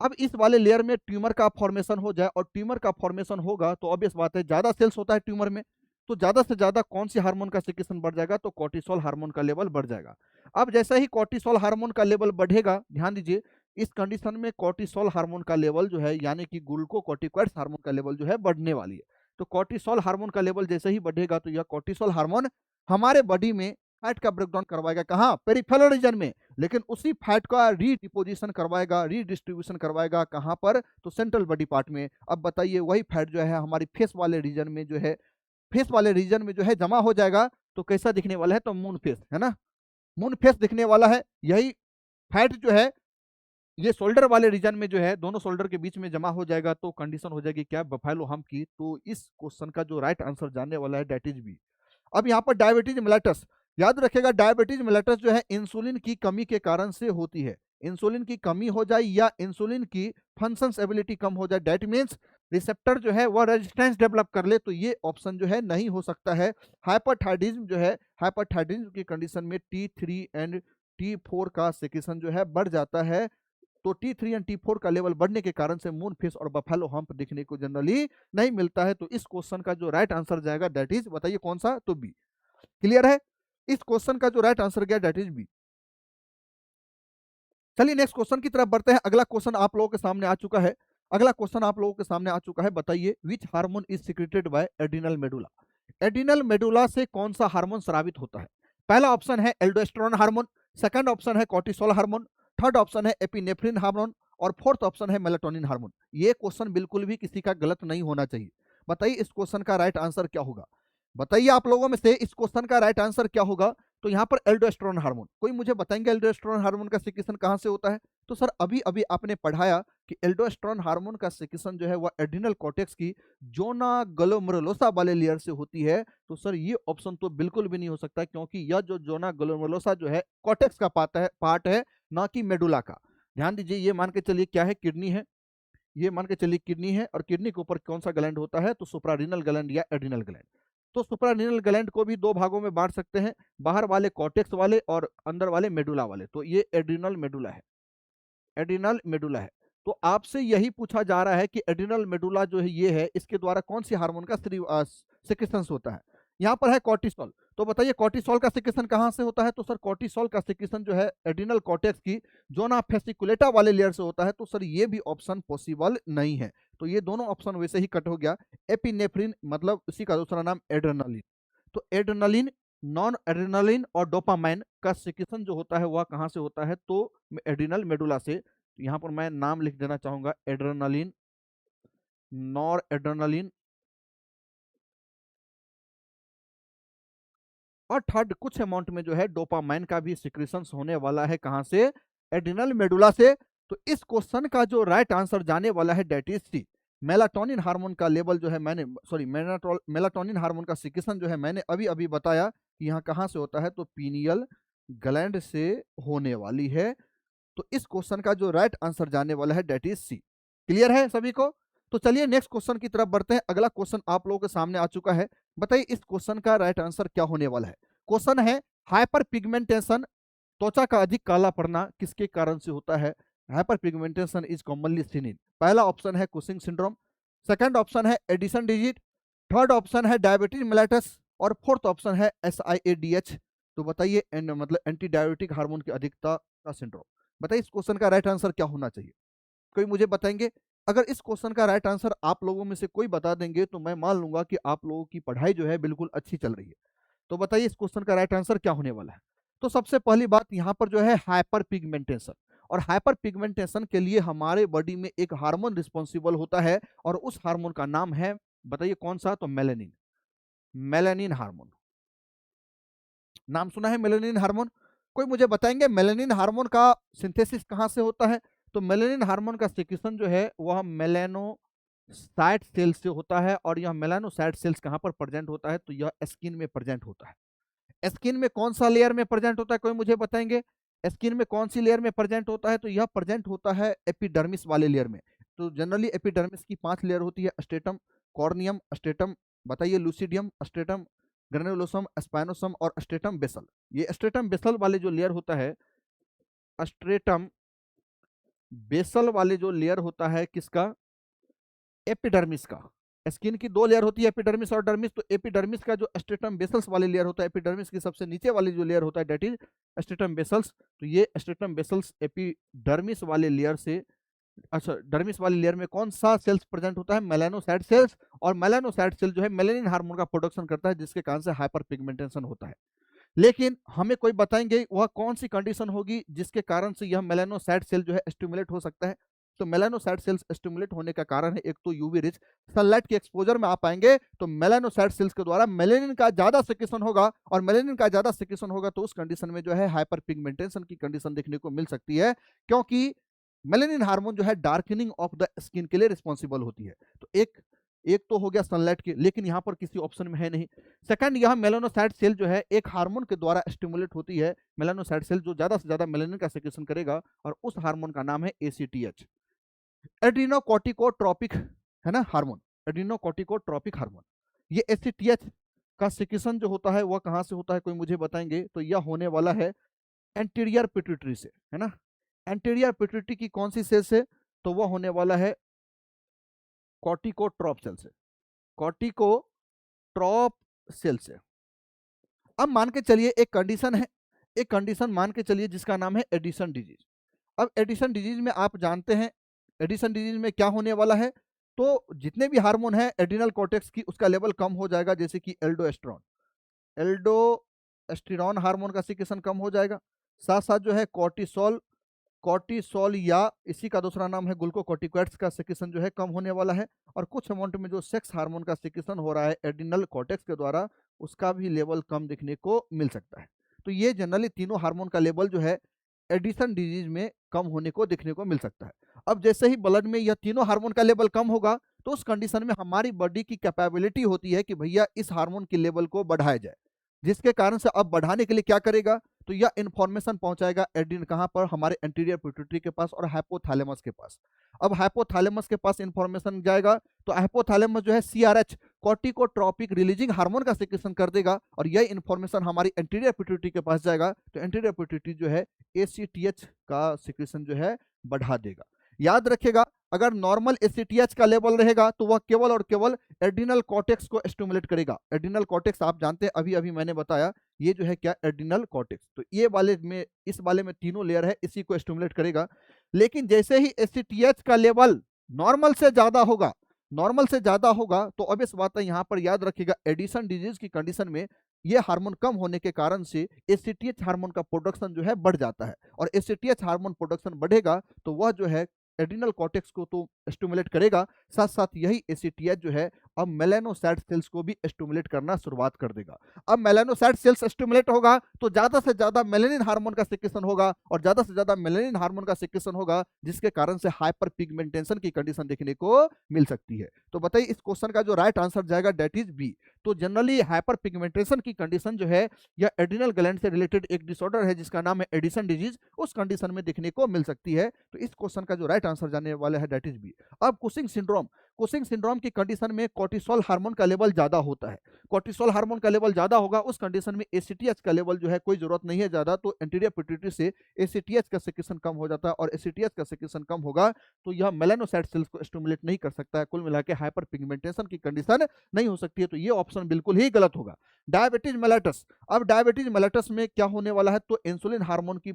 अब इस वाले लेयर में ट्यूमर का फॉर्मेशन हो जाए, और ट्यूमर का फॉर्मेशन होगा तो ऑब्वियस बात है ज्यादा सेल्स होता है ट्यूमर में, तो ज्यादा से ज्यादा कौन सी हार्मोन का सिक्रेशन बढ़ जाएगा, तो कोर्टिसोल हार्मोन का लेवल बढ़ जाएगा। अब जैसा ही कोर्टिसोल हार्मोन का लेवल बढ़ेगा, ध्यान दीजिए इस कंडीशन में कोर्टिसोल हार्मोन का लेवल जो है यानी कि ग्लूकोकॉर्टिकॉइड्स हार्मोन का लेवल जो है बढ़ने वाली है। तो कोर्टिसोल हार्मोन का लेवल जैसे ही बढ़ेगा तो यह कोर्टिसोल हार्मोन हमारे बॉडी में फैट का ब्रेकडाउन करवाएगा, कहाँ, पेरिफेरल रीजन में, लेकिन उसी फैट का रीडिपोजिशन करवाएगा, रीडिस्ट्रीब्यूशन करवाएगा कहाँ पर, तो सेंट्रल बॉडी पार्ट में। अब बताइए वही फैट जो है हमारी फेस वाले रीजन में जो है, फेस वाले रीजन में जो है जमा हो जाएगा, तो कैसा दिखने वाला है, तो मून फेस है ना, मून फेस दिखने वाला है। यही फैट जो है ये शोल्डर वाले रीजन में जो है दोनों शोल्डर के बीच में जमा हो जाएगा, तो कंडीशन हो जाएगी क्या, बफेलो हम्प की। तो इस क्वेश्चन का जो राइट आंसर जानने वाला है दैट इज बी। अब यहाँ पर डायबिटीज मेलाइटस, याद रखेगा डायबिटीज मेलाइटस जो है इंसुलिन की कमी के कारण से होती है। इंसुलिन की कमी हो जाए या इंसुलिन की फंक्शंस एबिलिटी कम हो जाए, दैट मीन्स रिसेप्टर जो है वह रेजिस्टेंस डेवलप कर ले, तो ये ऑप्शन जो है नहीं हो सकता है। हाइपरथायराइडिज्म जो है, हाइपरथायराइडिज्म की कंडीशन में T3 एंड T4 का सेक्रेशन जो है बढ़ जाता है, तो T3 एंड T4 का लेवल बढ़ने के कारण से मून फिश और बफेलो हम्प देखने को जनरली नहीं मिलता है। तो इस क्वेश्चन का जो राइट आंसर जाएगा दैट इज, बताइए कौन सा, तो बी। क्लियर है, इस क्वेश्चन का जो राइट आंसर गया दैट इज बी। चलिए नेक्स्ट क्वेश्चन की तरफ बढ़ते हैं। अगला क्वेश्चन आप लोगों के सामने आ चुका है। अगला क्वेश्चन आप लोगों के सामने आ चुका है, बताइए which hormone is secreted by adrenal medulla. Adrenal medulla से कौन सा हार्मोन स्रावित होता है? पहला ऑप्शन है एल्डोस्टेरोन हार्मोन, सेकंड ऑप्शन है कॉर्टिसोल हार्मोन, थर्ड ऑप्शन है एपिनेफ्रिन हार्मोन और फोर्थ ऑप्शन है मेलाटोनिन हार्मोन। ये क्वेश्चन बिल्कुल भी किसी का गलत नहीं होना चाहिए। बताइए इस क्वेश्चन का राइट आंसर क्या होगा? बताइए आप लोगों में से इस क्वेश्चन का राइट आंसर क्या होगा? तो यहाँ पर एल्डोस्टेरोन हार्मोन, कोई मुझे बताएंगे एल्डोस्टेरोन हार्मोन का सिक्रेशन कहाँ से होता है? तो सर अभी अभी आपने पढ़ाया कि एल्डोस्टेरोन हार्मोन का सिक्रेशन जो है वह एड्रिनल कॉर्टेक्स की जोना ग्लोमेरुलोसा वाले लेयर से होती है। तो सर ये ऑप्शन तो बिल्कुल भी नहीं हो सकता, क्योंकि यह जो जोना ग्लोमेरुलोसा जो है कॉर्टेक्स का पार्ट है, ना कि मेडुला का। ध्यान दीजिए, ये मान के चलिए क्या है, किडनी है, ये मान के चलिए किडनी है, और किडनी के ऊपर कौन सा ग्लैंड होता है? तो सुप्रारीनल ग्लैंड या एड्रिनल ग्लैंड। तो सुप्रारीनल ग्लैंड को भी दो भागों में बांट सकते हैं, बाहर वाले कॉर्टेक्स वाले और अंदर वाले मेडुला वाले। तो ये एड्रिनल मेडुला है, एड्रिनल मेडुला है। तो आपसे यही पूछा जा रहा है कि एड्रिनल मेडुला जो है ये है, इसके द्वारा कौन सी हार्मोन का सिक्रेशन होता है? यहाँ पर है कॉर्टिसोल। तो बताइए कॉर्टिसोल का सिक्रेशन कहाँ से होता है? तो सर कॉर्टिसोल का सिक्रेशन जो है एड्रिनल कॉर्टेक्स की जोना फेसिकुलेटा वाले लेयर से होता है। तो सर ये भी ऑप्शन पॉसिबल नहीं है। तो ये दोनों ऑप्शन वैसे ही कट हो गया। एपिनेफ्रिन मतलब इसी का दूसरा नाम एड्रेनालिन। तो एड्रेनालिन, नॉन एड्रेनालिन और डोपामाइन का सिक्रेशन जो होता है वह कहाँ से होता है? तो एड्रिनल मेडुला से। यहाँ पर मैं नाम लिख देना चाहूंगा, एड्रेनालिन, नॉर एड्रेनालिन और थर्ड कुछ अमाउंट में जो है डोपामाइन का भी सिक्रेशन होने वाला है। कहां से? एड्रिनल मेडुला से। तो इस क्वेश्चन का जो राइट आंसर जाने वाला है that is c. Melatonin hormone का लेवल जो है मैंने, सॉरी, मेलाटोनिन हार्मोन का सिक्रेशन जो है मैंने अभी अभी बताया कि यहाँ कहाँ से होता है, तो पीनियल ग्लैंड से होने वाली है। तो इस क्वेश्चन का जो राइट आंसर जाने वाला है डेट इज सी। क्लियर है सभी को? तो चलिए नेक्स्ट क्वेश्चन की तरफ बढ़ते हैं। अगला क्वेश्चन आप लोगों के सामने आ चुका है। बताइए इस क्वेश्चन का राइट आंसर क्या होने वाला है? क्वेश्चन है हाइपर पिगमेंटेशन, त्वचा का अधिक काला पड़ना किसके कारण से होता है? Hyper pigmentation is commonly seen इन, पहला ऑप्शन है कुशिंग सिंड्रोम, सेकंड ऑप्शन है एडिशन डिजीज, थर्ड ऑप्शन है डायबिटीज मेलाइटस और फोर्थ ऑप्शन है SIADH। तो बताइए मतलब एंटी डायबिटिक हार्मोन की अधिकता का सिंड्रोम। बताइए इस क्वेश्चन का राइट आंसर क्या होना चाहिए? कोई मुझे बताएंगे? अगर इस क्वेश्चन का राइट आंसर आप लोगों में से कोई बता देंगे तो मैं मान लूंगा कि आप लोगों की पढ़ाई जो है बिल्कुल अच्छी चल रही है। तो बताइए इस क्वेश्चन का राइट आंसर क्या होने वाला है? तो सबसे पहली बात यहाँ पर जो है हाइपर पिगमेंटेशन, और हाइपर पिगमेंटेशन के लिए हमारे बॉडी में एक हार्मोन रिस्पॉन्सिबल होता है, और उस हार्मोन का नाम है, बताइए कौन सा? तो मेलेनिन, मेलेनिन हार्मोन। नाम सुना है मेलेनिन हार्मोन? कोई मुझे बताएंगे मेलेनिन हार्मोन का सिंथेसिस कहाँ से होता है? तो मेलेनिन हार्मोन का सिक्रेशन जो है वह मेलानोसाइट सेल्स से होता है, और यह मेलानोसाइट सेल्स कहाँ पर प्रेजेंट होता है? तो यह स्किन में प्रेजेंट होता है। स्किन में कौन सा लेयर में प्रेजेंट होता है? कोई मुझे बताएंगे स्किन में कौन सी लेयर में प्रेजेंट होता है? तो यह प्रेजेंट होता है एपिडर्मिस वाले लेयर में। तो जनरली एपिडर्मिस की 5 लेयर होती है, स्ट्रेटम, कॉर्नियम, स्ट्रेटम, बताइए लूसिडियम, स्ट्रेटम ग्रेनुलोसम, स्पाइनोसम और स्ट्रेटम बेसल। ये स्ट्रेटम बेसल वाले जो लेयर होता है, स्ट्रेटम बेसल वाले जो लेयर होता है किसका? एपिडर्मिस का। स्किन की 2 लेयर होती है, एपिडर्मिस और डर्मिस। तो एपिडर्मिस का जो स्ट्रेटम बेसल्स वाले लेयर होता है, एपिडर्मिस की सबसे नीचे वाली जो लेयर होता है डेट इज स्ट्रेटम बेसल्स। तो ये स्ट्रेटम बेसल्स एपिडर्मिस वाले लेयर से, अच्छा, डर्मिस वाली लेयर में कौन सा सेल्स प्रेजेंट होता है? Melanocyte cells. और मेलानोसाइट सेल जो है मेलेनिन हार्मोन का प्रोडक्शन करता है, जिसके कारण से हाइपर पिगमेंटेशन होता है। लेकिन हमें कोई बताएंगे वह कौन सी कंडीशन होगी जिसके कारण से यह मेलानोसाइट सेल जो है स्टिमुलेट हो सकता है? तो मेलानोसाइट सेल्स स्टिमुलेट होने का कारण है एक तो यूवी रिच सनलाइट के एक्सपोजर में आप आएंगे तो मेलानोसाइट सेल्स के द्वारा मेलेनिन का ज्यादा सिक्रेशन होगा, और मेलेनिन का ज्यादा सिक्रेशन होगा तो उस कंडीशन में जो है हाइपर पिगमेंटेशन की कंडीशन देखने को मिल सकती है, क्योंकि मेलेनिन हार्मोन जो है डार्कनिंग ऑफ द स्किन के लिए रिस्पॉन्सिबल होती है। तो एक एक तो हो गया सनलाइट के, लेकिन यहाँ पर किसी ऑप्शन में है नहीं। सेकंड, यह मेलानोसाइट सेल जो है एक हार्मोन के द्वारा स्टिमुलेट होती है, मेलानोसाइट सेल जो ज्यादा से ज्यादा मेलानिन का सिक्रेशन करेगा, और उस हार्मोन का नाम है ACTH, एड्रीनोकॉर्टिकोट्रोपिक है ना हार्मोन, एड्रीनोकोर्टिकोट्रोपिक हार्मोन। ये एसीटीएच का सिक्रीशन जो होता है वह कहाँ से होता है, कोई मुझे बताएंगे? तो यह होने वाला है एंटीरियर पिट्यूटरी से, है ना। एंटीरियर पिट्यूटरी की कौन सी सेल से? तो वह होने वाला है कॉर्टिकोट्रॉप सेल से, कॉर्टिकोट्रॉप सेल से। अब मान के चलिए एक कंडीशन है, एक कंडीशन मान के चलिए जिसका नाम है एडिशन डिजीज। अब एडिशन डिजीज में आप जानते हैं, एडिशन डिजीज में क्या होने वाला है? तो जितने भी हार्मोन है एड्रिनल कॉर्टेक्स की उसका लेवल कम हो जाएगा, जैसे कि एल्डोस्टेरोन, एल्डोस्टेरोन हार्मोन का सिक्रीशन कम हो जाएगा। साथ साथ जो है कॉर्टिसोल, कॉर्टिसोल या इसी का दूसरा नाम है ग्लूकोकॉर्टिकॉइड्स का सिक्रीशन जो है कम होने वाला है। और कुछ अमाउंट में जो सेक्स हार्मोन का सिक्रीशन हो रहा है एड्रिनल कॉर्टेक्स के द्वारा, उसका भी लेवल कम देखने को मिल सकता है। तो ये जनरली तीनों हार्मोन का लेवल जो है एडिशन डिजीज में कम होने को देखने को मिल सकता है। अब जैसे ही ब्लड में यह तीनों हार्मोन का लेवल कम होगा तो उस कंडीशन में हमारी बॉडी की कैपेबिलिटी होती है कि भैया इस हार्मोन के लेवल को बढ़ाया जाए, जिसके कारण से अब बढ़ाने के लिए क्या करेगा? तो यह इंफॉर्मेशन पहुंचाएगा एड्रिन कहां पर? हमारे एंटीरियर पिट्यूटरी के पास और हाइपोथैलेमस के पास। अब हाइपोथैलेमस के पास इंफॉर्मेशन जाएगा तो हाइपोथैलेमस जो है सीआरएच, कॉर्टिकोट्रोपिक रिलीजिंग हार्मोन का सिक्रीशन कर देगा और यह इंफॉर्मेशन हमारी एंटीरियर पिट्यूटरी के पास जाएगा तो एंटीरियर पिट्यूटरी जो है एसीटीएच का सिक्रीशन जो है बढ़ा देगा। याद रखिएगा, अगर नॉर्मल एसीटीएच का लेवल रहेगा तो वह केवल और केवल एड्रिनल कॉर्टेक्स को स्टिमुलेट करेगा। एड्रिनल कॉर्टेक्स आप जानते हैं, अभी अभी मैंने बताया, ये जो है क्या? Adrenal cortex. तो ये वाले में, इस वाले में तीनों लेयर है, इसी को स्टिमुलेट करेगा। लेकिन जैसे ही एसीटीएच का लेवल नॉर्मल से ज्यादा होगा, नॉर्मल से ज्यादा होगा तो ऑब्वियस बात है, यहाँ पर याद रखिएगा एडिशन डिजीज की कंडीशन में ये हार्मोन कम होने के कारण से एसीटीएच हार्मोन का प्रोडक्शन जो है बढ़ जाता है। और एसीटीएच हार्मोन प्रोडक्शन बढ़ेगा तो वह जो है एड्रिनल कॉर्टेक्स को तो स्टिमुलेट करेगा, साथ साथ यही एसीटीएच जो है अब मेलानोसाइट सेल्स को भी स्टिमुलेट करना शुरुआत कर देगा। अब मेलानोसाइट सेल्स स्टिमुलेट होगा तो ज्यादा से ज्यादा मेलानिन हार्मोन का सिक्रीशन होगा और ज्यादा से ज्यादा मेलानिन हार्मोन का सिक्रीशन होगा, जिसके कारण से हाइपर पिगमेंटेशन की कंडीशन देखने को मिल सकती है। तो बताइए इस क्वेश्चन का जो राइट आंसर जाएगा डेट इज बी। तो जनरली हाइपर पिगमेंटेशन की कंडीशन जो है यह एड्रिनल ग्लैंड से रिलेटेड एक डिसऑर्डर है जिसका नाम है एडिशन डिजीज, उस कंडीशन में देखने को मिल सकती है। तो इस क्वेश्चन का जो राइट आंसर जाने वाला है डेट इज बी। अब कुशिंग सिंड्रोम, कुशिंग सिंड्रोम की कंडीशन में कॉर्टिसोल हार्मोन का लेवल ज्यादा होता है। कॉर्टिसोल हार्मोन का लेवल ज्यादा होगा, उस कंडीशन में एसीटीएच का लेवल जो है कोई जरूरत नहीं है ज्यादा, तो एंटीरियर पिट्यूटरी से एसीटीएच का सिक्रीशन कम हो जाता है और एसीटीएच का सिक्रीशन कम होगा तो यह मेलानोसाइट सेल्स को स्टिमुलेट नहीं कर सकता है। कुल मिला के हाइपर पिगमेंटेशन की कंडीशन नहीं हो सकती है, तो ये ऑप्शन बिल्कुल ही गलत होगा। डायबिटीज मेलाइटस, अब डायबिटीज मेलाइटस में क्या होने वाला है? तो इंसुलिन हार्मोन की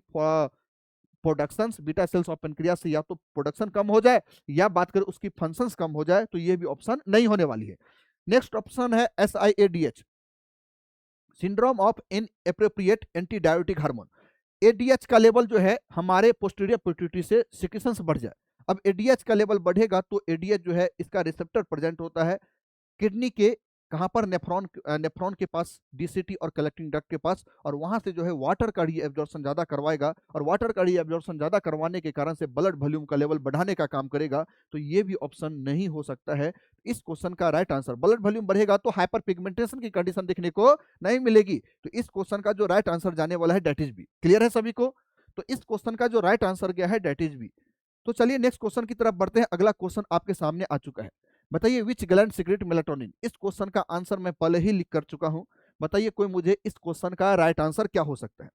production beta cells of pancreas से या तो प्रोडक्शन कम हो जाए या बात करें उसकी फंक्शंस कम हो जाए, तो ये भी ऑप्शन नहीं होने वाली है। नेक्स्ट ऑप्शन है SIADH, syndrome of inappropriate anti diabetic hormone. ADH का लेवल जो है हमारे पोस्टीरियर पिट्यूटरी से सिक्रीशंस बढ़ जाए। अब एडीएच का लेवल बढ़ेगा तो एडीएच जो है इसका रिसेप्टर प्रेजेंट होता है किडनी के कहां पर? नेफ्रॉन के पास, डीसीटी और कलेक्टिंग डक्ट के पास, और वहां से जो है वाटर का री एब्जॉर्प्शन ज्यादा करवाएगा और वाटर का री एब्जॉर्प्शन ज्यादा करवाने के कारण से ब्लड वॉल्यूम का लेवल बढ़ाने का काम करेगा। तो ये भी ऑप्शन नहीं हो सकता है। इस क्वेश्चन का राइट आंसर, ब्लड वॉल्यूम बढ़ेगा तो हाइपर पिगमेंटेशन की कंडीशन देखने को नहीं मिलेगी, तो इस क्वेश्चन का जो राइट आंसर जाने वाला है डेट इज बी। क्लियर है सभी को? तो इस क्वेश्चन का जो राइट आंसर गया है डेट इज बी। तो चलिए नेक्स्ट क्वेश्चन की तरफ बढ़ते हैं। अगला क्वेश्चन आपके सामने आ चुका है। बताइए विच ग्लैंड सीक्रेट मेलाटोनिन। इस क्वेश्चन का आंसर मैं पहले ही लिख कर चुका हूं। बताइए कोई मुझे इस क्वेश्चन का राइट आंसर क्या हो सकता है?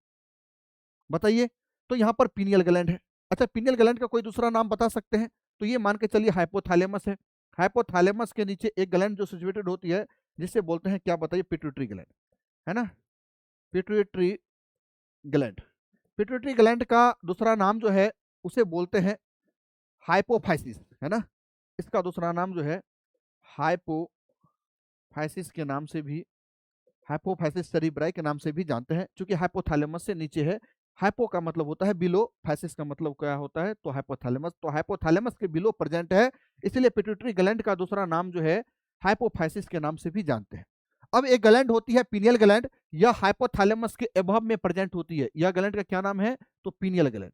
बताइए। तो यहां पर पीनियल ग्लैंड है। अच्छा, पीनियल ग्लैंड का कोई दूसरा नाम बता सकते हैं? तो ये मान के चलिए हाइपोथैलेमस है। हाइपोथैलेमस के नीचे एक ग्लैंड जो सिचुएटेड होती है जिसे बोलते हैं क्या? बताइए पिट्यूटरी ग्लैंड, है ना, पिट्यूटरी ग्लैंड। पिट्यूटरी ग्लैंड का दूसरा नाम जो है उसे बोलते हैं हाइपोफाइसिस, है ना। इसका दूसरा नाम जो है हाइपोफाइसिस के नाम से भी, हाइपोफाइसिस सेरिब्राई के नाम से भी जानते हैं, क्योंकि हाइपोथैलेमस से नीचे है। हाइपो का मतलब होता है बिलो, फाइसिस का मतलब क्या होता है? तो हाइपोथैलेमस, तो हाइपोथैलेमस के बिलो प्रेजेंट है, इसलिए पिट्यूटरी ग्लैंड का दूसरा नाम जो है हाइपोफाइसिस के नाम से भी जानते हैं। अब एक ग्लैंड होती है पीनियल ग्लैंड, यह हाइपोथैलेमस के एबव में प्रेजेंट होती है। यह ग्लैंड का क्या नाम है? तो पीनियल ग्लैंड,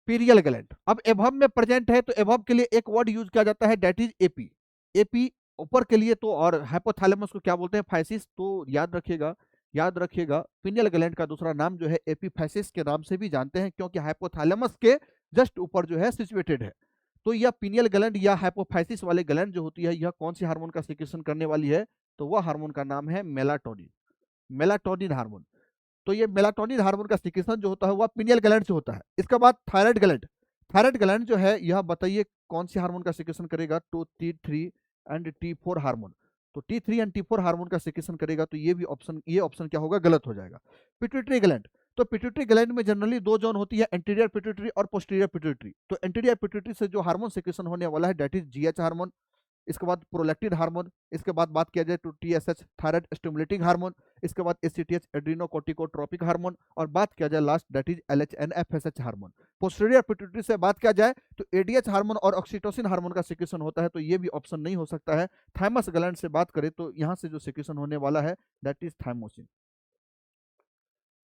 पीरियल ग्लैंड। अब एबव में प्रेजेंट है तो एबव के लिए एक वर्ड यूज किया जाता है डेट इज एपी। एपी ऊपर के लिए, तो और हाइपोथैलेमस को क्या बोलते हैं? फाइसिस। तो याद रखिएगा, याद रखिएगा, पीनियल ग्लैंड का दूसरा नाम जो है एपीफाइसिस के नाम से भी जानते हैं, क्योंकि हाइपोथैलेमस के जस्ट ऊपर जो है सिचुएटेड है। तो यह पीनियल ग्लैंड या हाइपोफाइसिस वाले ग्लैंड जो होती है, यह कौन सी हार्मोन का सिक्रेशन करने वाली है? तो वह हार्मोन का नाम है मेलाटोनिन, मेलाटोनिन हार्मोन। तो ये मेलाटोनिन हार्मोन का सिक्रेशन जो होता है वह पीनियल ग्लैंड से होता है। इसके बाद थायराइड ग्लैंड, थायराइड ग्लैंड जो है यह बताइए कौन सी हार्मोन का सिक्रेशन करेगा? तो T3 एंड T4 हार्मोन। तो T3 एंड T4 हार्मोन का सिक्रेशन करेगा, तो ये भी ऑप्शन, ये ऑप्शन क्या होगा? गलत हो जाएगा। पिट्यूटरी ग्लैंड, तो पिट्यूटरी ग्लैंड में जनरली दो जोन होती है, एंटीरियर पिट्यूटरी और पोस्टीरियर पिट्यूटरी। तो एंटीरियर पिट्यूटरी से जो हार्मोन सिक्रेशन होने वाला है दैट इज GH हार्मोन। इसके बाद प्रोलैक्टिन हार्मोन, इसके बाद बात किया जाए तो TSH थायराइड स्टिमुलेटिंग हार्मोन, इसके बाद ACTH एड्रीनोकोर्टिकोट्रोपिक हार्मोन, और बात किया जाए last that is LHNFSH hormone. Posterior pituitary से बात किया जाए तो ADH हार्मोन और ऑक्सीटोसिन हार्मोन का सिक्रेशन होता है, तो ये भी ऑप्शन नहीं हो सकता है। थाइमस ग्लैंड से बात करें तो यहाँ से जो सिक्रेशन होने वाला है दैट इज थाइमोसिन,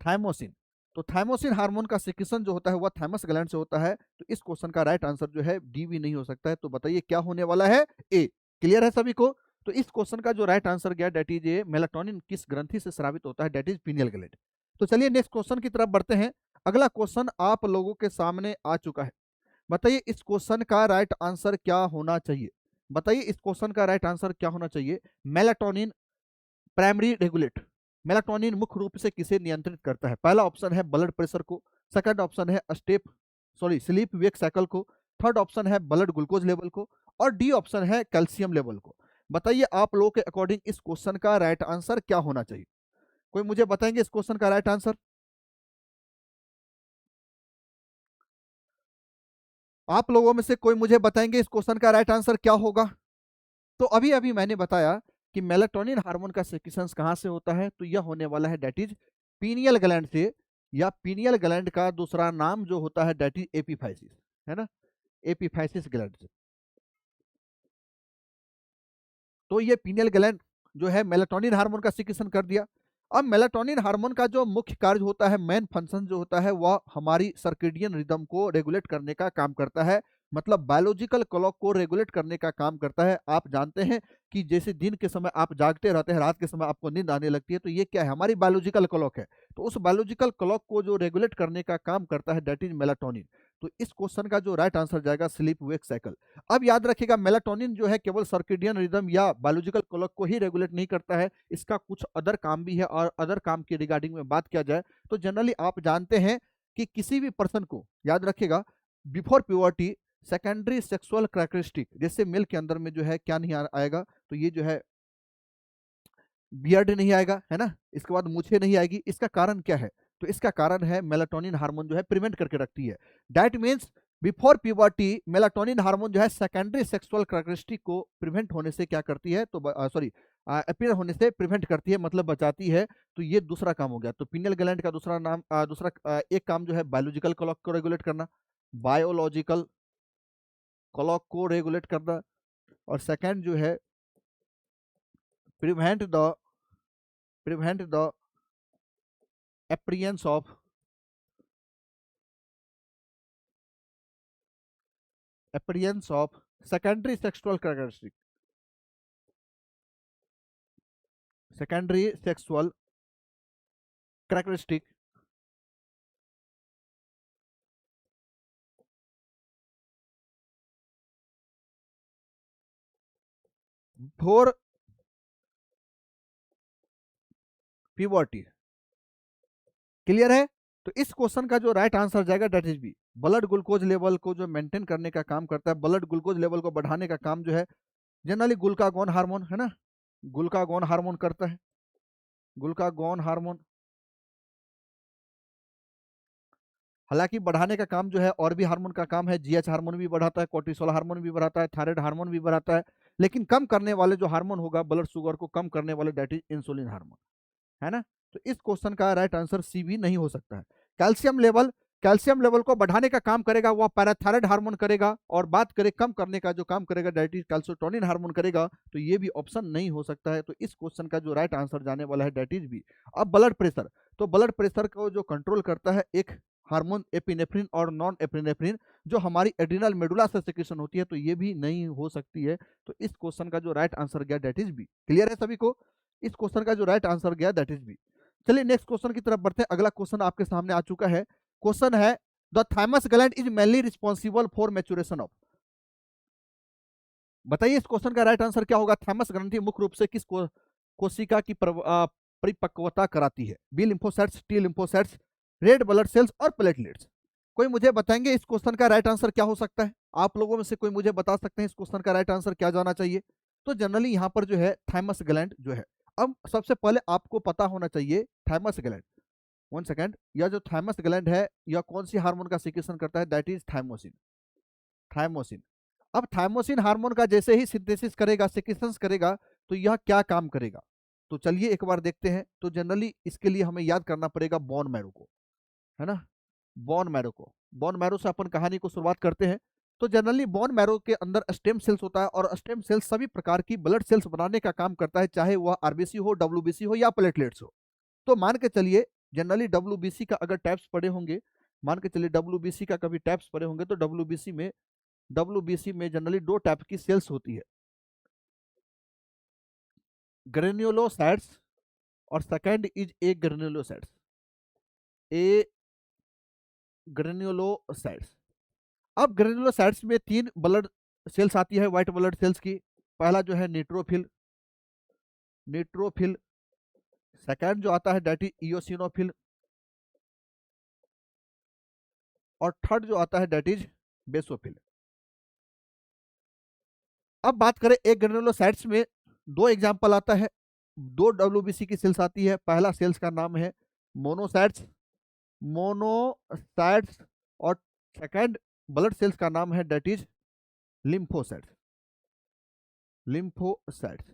थाइमोसिन। तो थाइमोसिन हार्मोन का सिक्रेशन जो होता है वह थाइमस ग्लैंड से होता है। तो इस क्वेश्चन का राइट आंसर जो है डी भी नहीं हो सकता है। तो बताइए क्या होने वाला है? ए। क्लियर है सभी को? तो इस क्वेश्चन का जो राइट आंसर गया दैट इज ए। मेलाटोनिन किस ग्रंथि से स्रावित होता है? That is pineal gland. तो चलिए नेक्स्ट क्वेश्चन की तरफ बढ़ते हैं। अगला क्वेश्चन आप लोगों के सामने आ चुका है। बताइए इस क्वेश्चन का राइट आंसर क्या होना चाहिए? बताइए इस क्वेश्चन का राइट आंसर क्या होना चाहिए? मेलाटोनिन प्राइमरी रेगुलेट, मेलाटोनिन मुख्य रूप से किसे नियंत्रित करता है? पहला ऑप्शन है ब्लड प्रेशर को, सेकंड ऑप्शन है स्लीप वेक साइकिल को, थर्ड ऑप्शन है ब्लड ग्लूकोज लेवल को, और डी ऑप्शन है कैल्शियम लेवल को। बताइए आप लोगों के अकॉर्डिंग इस क्वेश्चन का राइट आंसर क्या होना चाहिए? कोई मुझे बताएंगे इस क्वेश्चन का राइट आंसर? आप लोगों में से कोई मुझे बताएंगे इस क्वेश्चन का राइट आंसर क्या होगा? तो अभी अभी मैंने बताया कि मेलाटोनिन हार्मोन का सिक्रेशन कहां से होता है, तो यह होने वाला है दैट इज पीनियल ग्लैंड से, या पीनियल ग्लैंड का दूसरा नाम जो होता है दैट इज एपिफाइसिस, है ना, एपिफाइसिस ग्लैंड से। तो ये पीनियल ग्लैंड जो है मेलाटोनिन हार्मोन का सिक्रेशन कर दिया। अब मेलाटोनिन हार्मोन का जो मुख्य कार्य होता है, मेन फंक्शन जो होता है, वह हमारी सर्केडियन रिदम को रेगुलेट करने का काम करता है। मतलब बायोलॉजिकल क्लॉक को रेगुलेट करने का काम करता है। आप जानते हैं कि जैसे दिन के समय आप जागते रहते हैं, रात के समय आपको नींद आने लगती है, तो ये क्या है? हमारी बायोलॉजिकल क्लॉक है। तो उस बायोलॉजिकल क्लॉक को जो रेगुलेट करने का काम करता है दैट इज मेलाटोनिन। तो इस क्वेश्चन का जो राइट आंसर जाएगा स्लीप वेक साइकिल। अब याद रखिएगा मेलाटोनिन जो है केवल सर्केडियन रिदम या बायोलॉजिकल क्लॉक को ही रेगुलेट नहीं करता है, इसका कुछ अदर काम भी है। और अदर काम की रिगार्डिंग में बात किया जाए तो जनरली आप जानते हैं कि किसी भी पर्सन को, याद रखिएगा, before puberty secondary sexual characteristic, जैसे मेल के अंदर में जो है क्या नहीं आएगा? तो ये जो है बियर्ड नहीं आएगा, है ना, इसके बाद मूछें नहीं आएगी। इसका कारण क्या है? तो इसका कारण है मेलाटोनिन हार्मोन जो है प्रिवेंट करके रखती है। That means before puberty melatonin hormone जो है सेकेंडरी सेक्सुअल कैरेक्टरिस्टिक को प्रिवेंट होने से क्या करती है? तो सॉरी, अपीयर होने से प्रिवेंट करती है, मतलब बचाती है। तो ये दूसरा काम हो गया। तो पीनियल ग्लैंड का दूसरा नाम, एक काम जो है बायोलॉजिकल क्लॉक को रेगुलेट करना, बायोलॉजिकल क्लॉक को रेगुलेट करना, और सेकंड जो है prevent the prevent the appearance of secondary sexual characteristic, secondary sexual characteristic for puberty। Clear है? तो इस क्वेश्चन का जो राइट आंसर जाएगा that is b. Blood glucose level को जो मेंटेन करने का काम करता है, ब्लड ग्लूकोज लेवल को बढ़ाने का काम जो है जनरली ग्लूकागोन हार्मोन, है ना, ग्लूकागोन हार्मोन करता है, ग्लूकागोन हार्मोन। हालांकि बढ़ाने का काम जो है और भी हार्मोन का काम है, GH हार्मोन भी बढ़ाता है, कोर्टिसोल हार्मोन भी बढ़ाता है, थायराइड हार्मोन भी बढ़ाता है। लेकिन कम करने वाले जो हार्मोन होगा ब्लड शुगर को कम करने वाले दैट इज इंसुलिन हार्मोन, है ना। तो इस क्वेश्चन का राइट आंसर सी भी नहीं हो सकता है। कैल्शियम लेवल, कैल्शियम लेवल को बढ़ाने का काम करेगा वह पैराथायराइड हार्मोन करेगा, और बात करें कम करने का जो काम करेगा दैट इज कैल्शियोटोनिन हार्मोन करेगा। तो ये भी ऑप्शन नहीं हो सकता है। तो इस क्वेश्चन का जो राइट आंसर जाने वाला है दैट इज बी। अब ब्लड प्रेशर, तो ब्लड प्रेशर को जो कंट्रोल करता है एक हार्मोन एपिनेफ्रिन और नॉन एपिनेफ्रिन, जो हमारी एड्रिनल मेडुला से सिक्रेशन होती है, तो ये भी नहीं हो सकती है। तो इस क्वेश्चन का जो राइट आंसर गया दैट इज बी। क्लियर है सभी को? इस क्वेश्चन का जो राइट आंसर गया दैट इज बी। चलिए नेक्स्ट क्वेश्चन की तरफ बढ़ते हैं। अगला क्वेश्चन आपके सामने आ चुका है। क्वेश्चन है the thymus gland is mainly responsible for maturation of. बताइए इस क्वेश्चन का राइट आंसर क्या होगा। थाइमस ग्रंथि मुख्य रूप से किस कोशिका की परिपक्वता कराती है। B lymphocytes, T lymphocytes, red blood cells और प्लेटलेट्स। कोई मुझे बताएंगे इस क्वेश्चन का राइट आंसर क्या हो सकता है। आप लोगों में से कोई मुझे बता सकते हैं इस क्वेश्चन का राइट आंसर क्या जाना चाहिए। तो जनरली यहाँ पर जो है थाइमस ग्लैंड जो है, अब सबसे पहले आपको पता होना चाहिए थाइमस ग्लैंड, 1 सेकेंड, यह जो थाइमस ग्लैंड है यह कौन सी हार्मोन का सिक्रेशन करता है, दैट इज थाइमोसिन। थाइमोसिन, अब थाइमोसिन हार्मोन का जैसे ही सिंथेसिस करेगा, सिक्रेशन करेगा, तो यह क्या काम करेगा, तो चलिए एक बार देखते हैं। तो जनरली इसके लिए हमें याद करना पड़ेगा बोन मैरो को, है ना, बोन मैरो को। बोन मैरो से अपन कहानी को शुरुआत करते हैं। तो जनरली बोन मैरो के अंदर स्टेम सेल्स होता है और स्टेम सेल्स सभी प्रकार की ब्लड सेल्स बनाने का काम करता है, चाहे वह आरबीसी हो, डब्ल्यूबीसी हो या प्लेटलेट्स हो। तो मान के चलिए जनरली डब्ल्यूबीसी का अगर टैप्स पड़े होंगे, मान के चलिए डब्ल्यूबीसी का कभी टैप्स पड़े होंगे, तो डब्ल्यूबीसी में जनरली दो टाइप की सेल्स होती है, ग्रेन्युलोसाइट्स और second is a granulocytes, A granulocytes. अब ग्रेन्युलोसाइट्स में तीन ब्लड सेल्स आती है, व्हाइट ब्लड सेल्स की। पहला जो है न्यूट्रोफिल, न्यूट्रोफिल। सेकंड जो आता है दैट इज इओसिनोफिल, और थर्ड जो आता है दैट इज बेसोफिल। अब बात करें एक ग्रेन्युलोसाइट्स में दो एग्जांपल आता है, दो डब्ल्यूबीसी की सेल्स आती है। पहला सेल्स का नाम है मोनोसाइट्स, मोनोसाइट्स, और सेकंड ब्लड सेल्स का नाम है दैट इज लिम्फोसाइट्स, लिम्फोसाइट्स।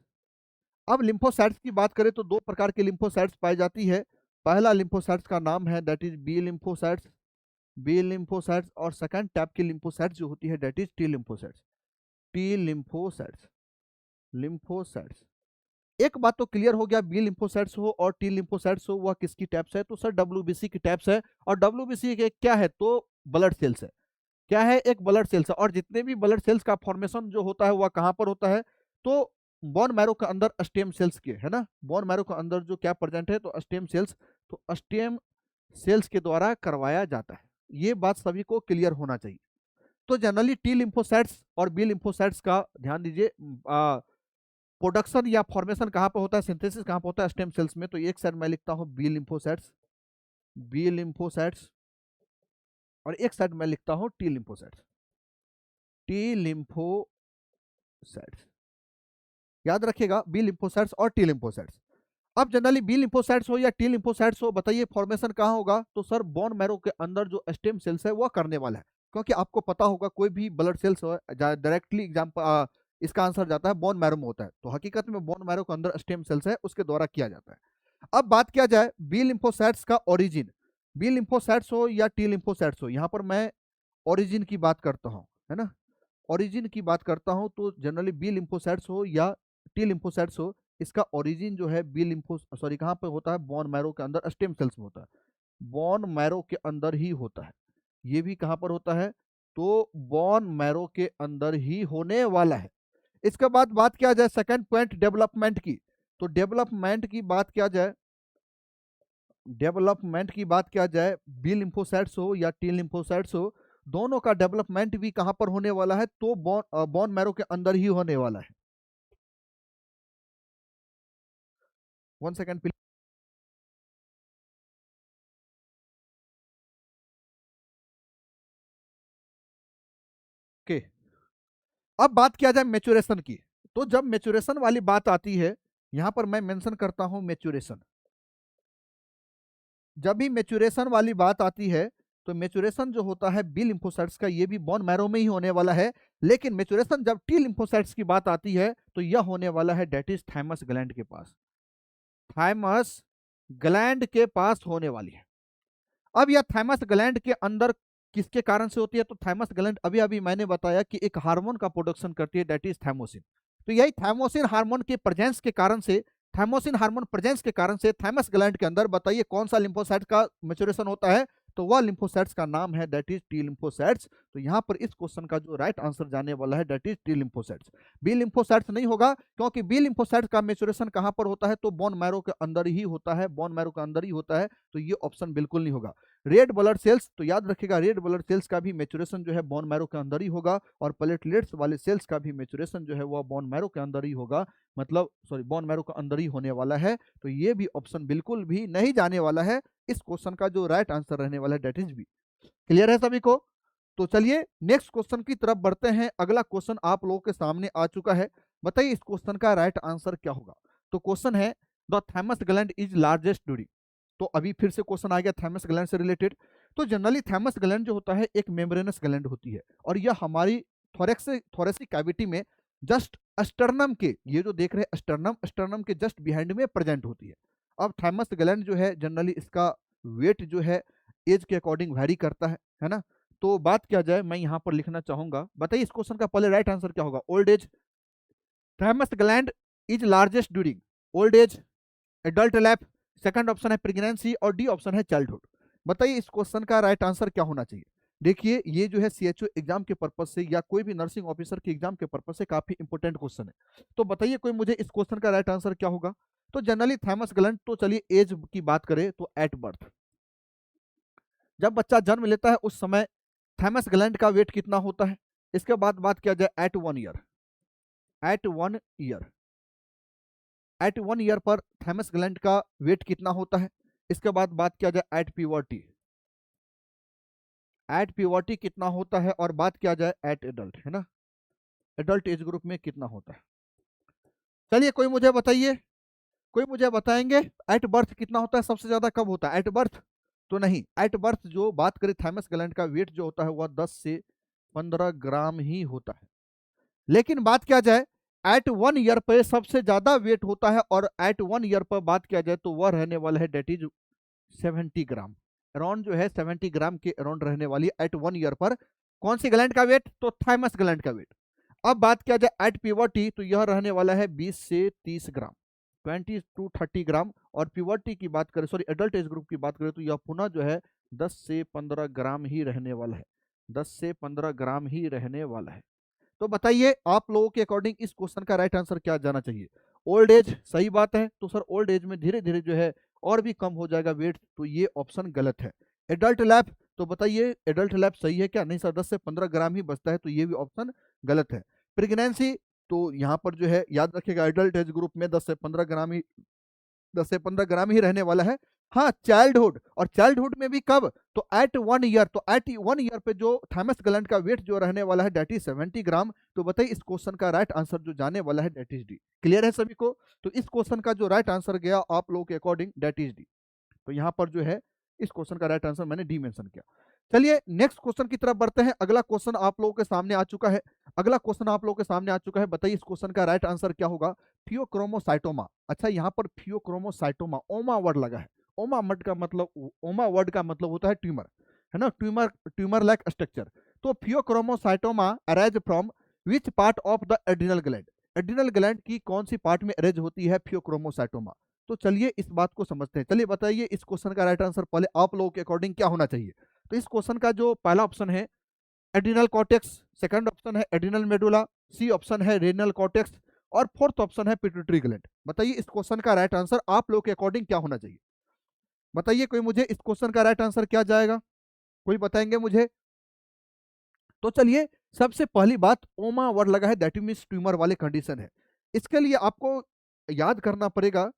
अब लिम्फोसाइट्स की बात करें तो दो प्रकार के लिम्फोसाइट्स पाई जाती है। पहला लिम्फोसाइट्स का नाम है that is B lymphocytes, B lymphocytes, और सेकंड टाइप की लिम्फोसाइट्स जो होती है that is T lymphocytes, T lymphocytes, lymphocytes. एक बात तो क्लियर हो गया, बी लिम्फोसाइट्स हो और टी लिम्फोसाइट्स हो वह किसकी टाइप्स है, तो सर डब्ल्यूबीसी की टाइप्स है। और डब्ल्यूबीसी के क्या है, तो ब्लड सेल्स है, क्या है, एक ब्लड सेल्स है। और जितने भी ब्लड सेल्स का फॉर्मेशन जो होता है वह कहाँ पर होता है, तो बोन मैरो के अंदर स्टेम सेल्स के, है ना, बोन मैरो के अंदर जो क्या प्रेजेंट है, तो स्टेम सेल्स, तो स्टेम सेल्स के द्वारा करवाया जाता है। ये बात सभी को क्लियर होना चाहिए। तो जनरली टी लिम्फोसाइट्स और बी लिम्फोसाइट्स का ध्यान दीजिए, प्रोडक्शन या फॉर्मेशन कहाँ पर होता है, सिंथेसिस कहाँ पर होता है, स्टेम सेल्स में। तो एक साइड मैं लिखता हूँ बी लिम्फोसाइट्स, बी लिम्फोसाइट्स, और एक साइड मैं लिखता हूँ टी लिम्फोसाइट्स, टी लिम्फोसाइट्स। याद रखिएगा बी लिम्फोसाइट्स और टी लिम्फोसाइट्स। अब जनरली बी लिम्फोसाइट्स हो या टी लिम्फोसाइट्स हो, बताइए फॉर्मेशन कहाँ होगा, तो सर बोन मैरो के अंदर जो स्टेम सेल्स है वह करने वाला है। क्योंकि आपको पता होगा कोई भी ब्लड सेल्स हो डायरेक्टली एग्जाम्पल इसका आंसर जाता है बोन मैरो में होता है, तो हकीकत में बोन मैरो के अंदर स्टेम सेल्स है उसके द्वारा किया जाता है। अब बात किया जाए बी लिम्फोसाइट्स का ओरिजिन, बी लिम्फोसाइट्स हो या टी लिम्फोसाइट्स हो, यहाँ पर मैं ओरिजिन की बात करता हूँ, है ना, ओरिजिन की बात करता हूँ। तो जनरली बी लिम्फोसाइट्स हो या टी लिम्फोसाइट्स हो, इसका ओरिजिन जो है बी लिम्फो सॉरी कहाँ पे होता है, बोन मैरो के अंदर स्टेम सेल्स में होता है, बोन मैरो के अंदर ही होता है। ये भी कहाँ पर होता है, तो बोन मैरो के अंदर ही होने वाला है। इसके बाद बात किया जाए सेकंड पॉइंट डेवलपमेंट की, तो डेवलपमेंट की बात किया जाए, डेवलपमेंट की बात किया जाए, बी लिम्फोसाइट्स हो या टी लिम्फोसाइट्स हो, दोनों का डेवलपमेंट भी कहां पर होने वाला है, तो बोन मैरो के अंदर ही होने वाला है। 1 सेकेंड प्लीज। ओके, अब बात किया जाए मेचुरेशन की। तो जब मेचुरेशन वाली बात आती है, यहां पर मैं मेंशन करता हूं मेचुरेशन। जब भी मेचुरेशन वाली बात आती है, तो मेचुरेशन जो होता है बी लिम्फोसाइट्स का, ये भी बोन मैरो में ही होने वाला है। लेकिन मेचुरेशन जब टी लिम्फोसाइट्स की बात आती है, तो यह होने वाला है डेट इज थाइमस ग्लैंड के पास, थाइमस ग्लैंड के पास होने वाली है। अब यह थाइमस ग्लैंड के अंदर किसके कारण से होती है, तो थाइमस ग्लैंड अभी अभी मैंने बताया कि एक हार्मोन का प्रोडक्शन करती है दैट इज थाइमोसिन। तो यही थाइमोसिन हार्मोन के प्रेजेंस के कारण से, थाइमोसिन हार्मोन प्रेजेंस के कारण से थाइमस ग्लैंड के अंदर बताइए कौन सा लिम्फोसाइट का मैच्योरेशन होता है, तो वह लिम्फोसाइट्स का नाम है दैट इज टी लिम्फोसाइट्स। तो यहाँ पर इस क्वेश्चन का जो राइट आंसर जाने वाला है that is T lymphocytes, B lymphocytes नहीं होगा, क्योंकि बी लिम्फोसाइट्स का मैच्योरेशन कहाँ पर होता है, तो बोन मैरो के अंदर ही होता है, बोन मैरो के अंदर ही होता है, तो ये ऑप्शन बिल्कुल नहीं होगा। रेड ब्लड सेल्स, तो याद रखिएगा रेड ब्लड सेल्स का भी मैचुरेशन जो है बोन मैरो के अंदर ही होगा, और प्लेटलेट्स वाले सेल्स का भी मैचुरेशन जो है वह बोन मैरो के अंदर ही होगा, मतलब सॉरी बोन मैरो के अंदर ही होने वाला है। तो ये भी ऑप्शन बिल्कुल भी नहीं जाने वाला है। इस क्वेश्चन का जो राइट आंसर रहने वाला है डेट इज बी। क्लियर है सभी को? तो चलिए नेक्स्ट क्वेश्चन की तरफ बढ़ते हैं। अगला क्वेश्चन आप लोगों के सामने आ चुका है। बताइए इस क्वेश्चन का राइट आंसर क्या होगा। तो क्वेश्चन है the thymus gland is largest during. तो अभी फिर से क्वेश्चन आ गया थाइमस ग्लैंड से रिलेटेड। तो जनरली थाइमस ग्लैंड जो होता है एक मेम्ब्रेनस ग्लैंड होती है, और यह हमारी थोरेसिक कैविटी में जस्ट अस्टर्नम के, ये जो देख रहे हैं अस्टर्नम के जस्ट बिहाइंड में प्रेजेंट होती है। अब थाइमस ग्लैंड जो है जनरली इसका वेट जो है एज के अकॉर्डिंग वैरी करता है ना। तो बात किया जाए, मैं यहाँ पर लिखना चाहूंगा, बताइए इस क्वेश्चन का पहले राइट आंसर क्या होगा। Old age, thymus gland is largest during old age, adult life, second option है प्रेगनेंसी, और डी ऑप्शन है चाइल्डहुड। बताइए इस क्वेश्चन का राइट आंसर क्या होना चाहिए। देखिए ये जो है सीएचओ एग्जाम के पर्पज से या कोई भी नर्सिंग ऑफिसर के एग्जाम के पर्पज से काफी इंपोर्टेंट क्वेश्चन है। तो बताइए कोई मुझे इस क्वेश्चन का राइट आंसर क्या होगा। तो जनरली थाइमस ग्लैंड, तो चलिए एज की बात करें तो एट बर्थ, जब बच्चा जन्म लेता है उस समय थाइमस ग्लैंड का वेट कितना होता है। इसके बाद बात किया जाए at 1 year, at 1 year, at 1 year पर थाइमस ग्लैंड का वेट कितना होता है। इसके बाद बात किया जाए एट प्यूबर्टी, एट प्यूबर्टी कितना होता है, और बात किया जाए एट एडल्ट, है ना, एडल्ट एज ग्रुप में कितना होता है। चलिए कोई मुझे बताइए, कोई मुझे बताएंगे एट बर्थ कितना होता है, सबसे ज्यादा कब होता है एट बर्थ। तो नहीं, एट बर्थ जो बात करें थाइमस ग्लैंड का वेट जो होता है वह 10 से 15 ग्राम ही होता है। लेकिन बात किया जाए एट 1 ईयर पर सबसे ज्यादा वेट होता है, और एट 1 ईयर पर बात किया जाए तो वह रहने वाला है डेट इज 70 ग्राम, अराउंड जो है 70 ग्राम के अराउंड रहने वाली एट 1 ईयर पर। कौन सी ग्लैंड का वेट, तो थाइमस ग्लैंड का वेट। अब बात किया जाए एट प्यूबर्टी, तो यह रहने वाला है 20 से 30 ग्राम, 20 to 30 ग्राम। और प्यूबर्टी की बात करें, सॉरी एडल्ट एज ग्रुप की बात करें, तो यह पुनः जो है 10 से 15 ग्राम ही रहने वाला है, 10 से 15 ग्राम ही रहने वाला है। तो बताइए आप लोगों के अकॉर्डिंग इस क्वेश्चन का राइट आंसर क्या जाना चाहिए। ओल्ड एज सही बात है, तो सर ओल्ड एज में धीरे धीरे जो है और भी कम हो जाएगा वेट, तो ये ऑप्शन गलत है। एडल्ट लाइफ, तो बताइए एडल्ट लाइफ सही है क्या, नहीं सर 10 से 15 ग्राम ही बचता है, तो ये भी ऑप्शन गलत है। प्रेगनेंसी, तो यहाँ पर जो है याद रखिएगा एडल्ट एज ग्रुप में 10 से 15 ग्राम ही रहने वाला है। हाँ चाइल्डहुड, और चाइल्डहुड में भी कब, तो एट 1 ईयर, तो एट 1 ईयर पे जो थाइमस ग्लैंड का वेट जो रहने वाला है डेट इज 70 ग्राम। तो बताइए इस क्वेश्चन का राइट आंसर जो जाने वाला है डेट इज डी। क्लियर है सभी को? तो इस क्वेश्चन का जो राइट आंसर गया आप लोगों के अकॉर्डिंग डेट इज डी। तो यहाँ पर जो है इस क्वेश्चन का राइट आंसर मैंने डी मेंशन किया। चलिए नेक्स्ट क्वेश्चन की तरफ बढ़ते हैं। अगला क्वेश्चन आप लोगों के सामने आ चुका है, अगला क्वेश्चन आप लोगों के सामने आ चुका है। बताइए इस क्वेश्चन का राइट आंसर क्या होगा। फियोक्रोमोसाइटोमा, अच्छा यहाँ पर फियोक्रोमोसाइटोमा ओमा वर्ड लगा है। ओमा वर्ड का मतलब होता है ट्यूमर, है ना, ट्यूमर लाइक स्ट्रक्चर। तो pheochromocytoma arise from which part of the adrenal gland, adrenal gland की कौन सी पार्ट में अरेंज होती है फियोक्रोमोसाइटोमा। तो चलिए इस बात को समझते हैं। चलिए बताइए इस क्वेश्चन का राइट आंसर पहले आप लोगों के अकॉर्डिंग क्या होना चाहिए। तो इस क्वेश्चन का जो पहला ऑप्शन है एड्रिनल कॉर्टेक्स, सेकंड ऑप्शन है एड्रिनल मेडुला, सी ऑप्शन है रेनल कॉर्टेक्स, और फोर्थ ऑप्शन है पिट्यूटरी ग्लैंड। बताइए इस क्वेश्चन का राइट आंसर आप लोगों के अकॉर्डिंग क्या होना चाहिए। बताइए कोई मुझे इस क्वेश्चन का राइट आंसर क्या जाएगा, कोई बताएंगे मुझे। तो चलिए सबसे पहली बात ओमा वर्ड लगा है दैट मीन्स ट्यूमर वाले कंडीशन है। इसके लिए आपको याद करना पड़ेगा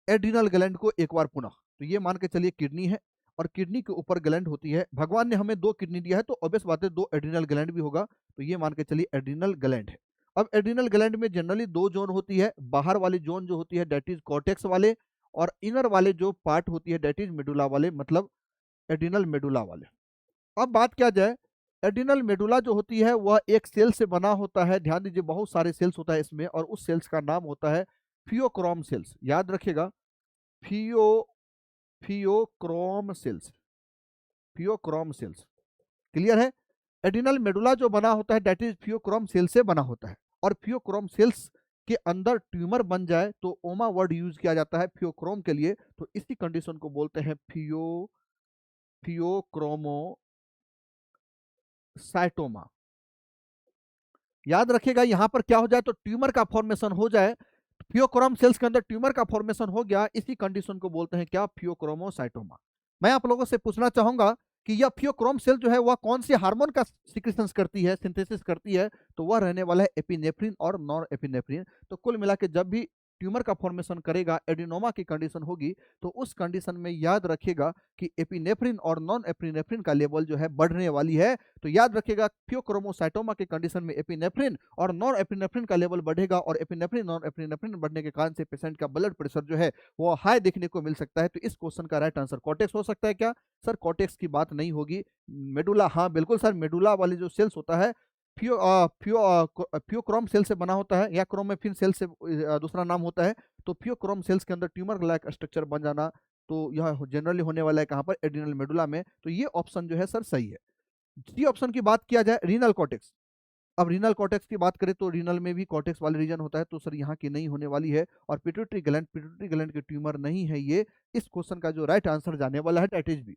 एड्रिनल ग्लैंड को एक बार पुनः। तो ये मान के चलिए किडनी है, और किडनी के ऊपर ग्लैंड होती है। भगवान ने हमें 2 किडनी दिया है, तो ऑब्वियस बात है 2 एड्रिनल ग्लैंड भी होगा। तो ये मान के चलिए एड्रिनल ग्लैंड है। अब एड्रिनल ग्लैंड में जनरली 2 जोन होती है, बाहर वाली जोन जो होती है डेट इज कॉर्टेक्स वाले, और इनर वाले जो पार्ट होती है डेट इज मेडुला वाले, मतलब एड्रिनल मेडुला वाले। अब बात किया जाए एड्रिनल मेडुला जो होती है वह एक सेल से बना होता है। ध्यान दीजिए बहुत सारे सेल्स होता है इसमें, और उस सेल्स का नाम होता है फियोक्रोम सेल्स। याद रखिएगा फियो फियोक्रोम सेल्स, फियोक्रोम सेल्स। क्लियर है? एड्रिनल मेडुला जो बना होता है डेट इज फियोक्रोम सेल से बना होता है, और फियोक्रोम सेल्स के अंदर ट्यूमर बन जाए तो ओमा वर्ड यूज किया जाता है फियोक्रोम के लिए। तो इसी कंडीशन को बोलते हैं फियोक्रोमोसाइटोमा। याद रखिएगा यहां पर क्या हो जाए, तो ट्यूमर का फॉर्मेशन हो जाए, फियोक्रोम सेल्स के अंदर ट्यूमर का फॉर्मेशन हो गया, इसी कंडीशन को बोलते हैं क्या, फियोक्रोमोसाइटोमा। मैं आप लोगों से पूछना चाहूंगा कि यह फियोक्रोम सेल जो है वह कौन सी हार्मोन का सिक्रीशन करती है, सिंथेसिस करती है, तो वह रहने वाला है एपिनेफ्रिन और नॉन एपिनेफ्रिन। तो कुल मिला के जब भी ट्यूमर का फॉर्मेशन करेगा, एडिनोमा की कंडीशन होगी, तो उस कंडीशन में याद रखेगा कि एपिनेफ्रिन और नॉन एपिनेफ्रिन का लेवल जो है बढ़ने वाली है। तो याद रखेगा फियोक्रोमोसाइटोमा के कंडीशन में एपिनेफ्रिन और नॉन एपिनेफ्रिन का लेवल बढ़ेगा, और एपिनेफ्रिन नॉन एपिनेफ्रिन बढ़ने के कारण से पेशेंट का ब्लड प्रेशर जो है वो हाई देखने को मिल सकता है। तो इस क्वेश्चन का राइट आंसर कॉर्टेक्स हो सकता है क्या? सर कॉर्टेक्स की बात नहीं होगी, मेडुला। हाँ बिल्कुल सर, मेडुला वाले जो सेल्स होता है फियोक्रोम सेल से बना होता है, या क्रोमेफिन सेल से दूसरा नाम होता है। तो फियोक्रोम सेल्स के अंदर ट्यूमर लाइक स्ट्रक्चर बन जाना, तो यह जनरली होने वाला है कहाँ पर? एड्रिनल मेडुला में। तो ये ऑप्शन जो है सर सही है। डी ऑप्शन की बात किया जाए, रीनल कॉर्टेक्स। अब रीनल कॉर्टेक्स की बात करें तो रीनल में भी कॉर्टेक्स वाले रीजन होता है, तो सर यहाँ की नहीं होने वाली है। और पिट्यूटरी ग्लैंड की ट्यूमर नहीं है ये। इस क्वेश्चन का जो राइट आंसर जाने वाला है डेट इज बी।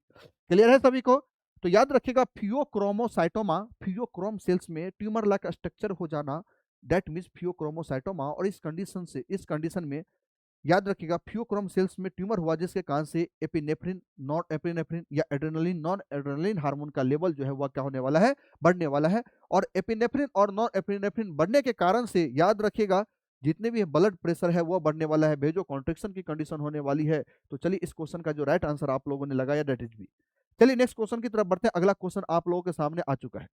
क्लियर है सभी को? तो याद रखिएगा फियोक्रोमोसाइटोमा, फियोक्रोम सेल्स में ट्यूमर लाइक स्ट्रक्चर हो जाना, दैट मीन्स फियोक्रोमोसाइटोमा। और इस कंडीशन में याद रखिएगा फियोक्रोम सेल्स में ट्यूमर हुआ जिसके कारण से एपिनेफ्रिन, नॉन एपिनेफ्रिन या एड्रेनलिन, नॉन एड्रेनलिन हार्मोन का लेवल जो है वह क्या होने वाला है? बढ़ने वाला है। और एपिनेफ्रिन और नॉन एपिनेफ्रिन बढ़ने के कारण से याद रखिएगा जितने भी ब्लड प्रेशर है वह बढ़ने वाला है, भेजो कॉन्ट्रेक्शन की कंडीशन होने वाली है। तो चलिए इस क्वेश्चन का जो राइट आंसर आप लोगों ने लगाया दैट इज बी। चलिए नेक्स्ट क्वेश्चन की तरफ बढ़ते हैं। अगला क्वेश्चन आप लोगों के सामने आ चुका है।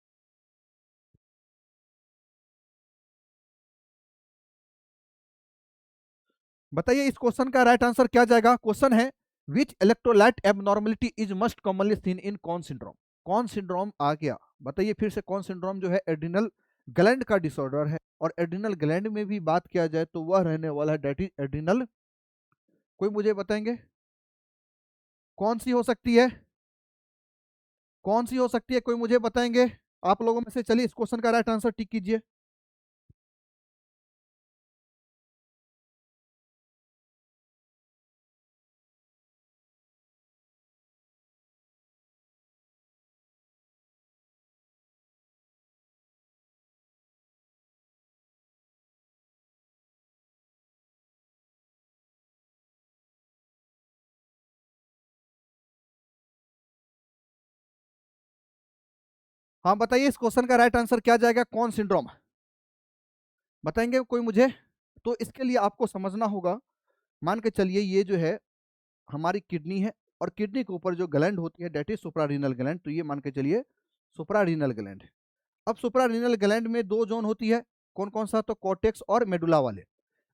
बताइए इस क्वेश्चन का राइट आंसर क्या जाएगा? क्वेश्चन है which electrolyte abnormality is must commonly seen in कौन सिंड्रोम? कौन सिंड्रोम आ गया? बताइए फिर से, कौन सिंड्रोम जो है एड्रिनल ग्लैंड का डिसऑर्डर है। और एड्रिनल ग्लैंड में भी बात किया जाए तो वह रहने वाला है डेट इज एड्रिनल। कोई मुझे बताएंगे कौन सी हो सकती है? कौन सी हो सकती है, कोई मुझे बताएंगे आप लोगों में से? चलिए इस क्वेश्चन का राइट आंसर टिक कीजिए। हाँ बताइए इस क्वेश्चन का राइट आंसर क्या जाएगा? कौन सिंड्रोम बताएंगे कोई मुझे? तो इसके लिए आपको समझना होगा, मान के चलिए ये जो है हमारी किडनी है, और किडनी के ऊपर जो ग्लैंड होती है डेट इज सुप्रारीनल ग्लैंड। तो ये मान के चलिए सुप्रारीनल ग्लैंड है। अब सुप्रारीनल ग्लैंड में दो जोन होती है, कौन कौन सा? तो कॉर्टेक्स और मेडुला वाले।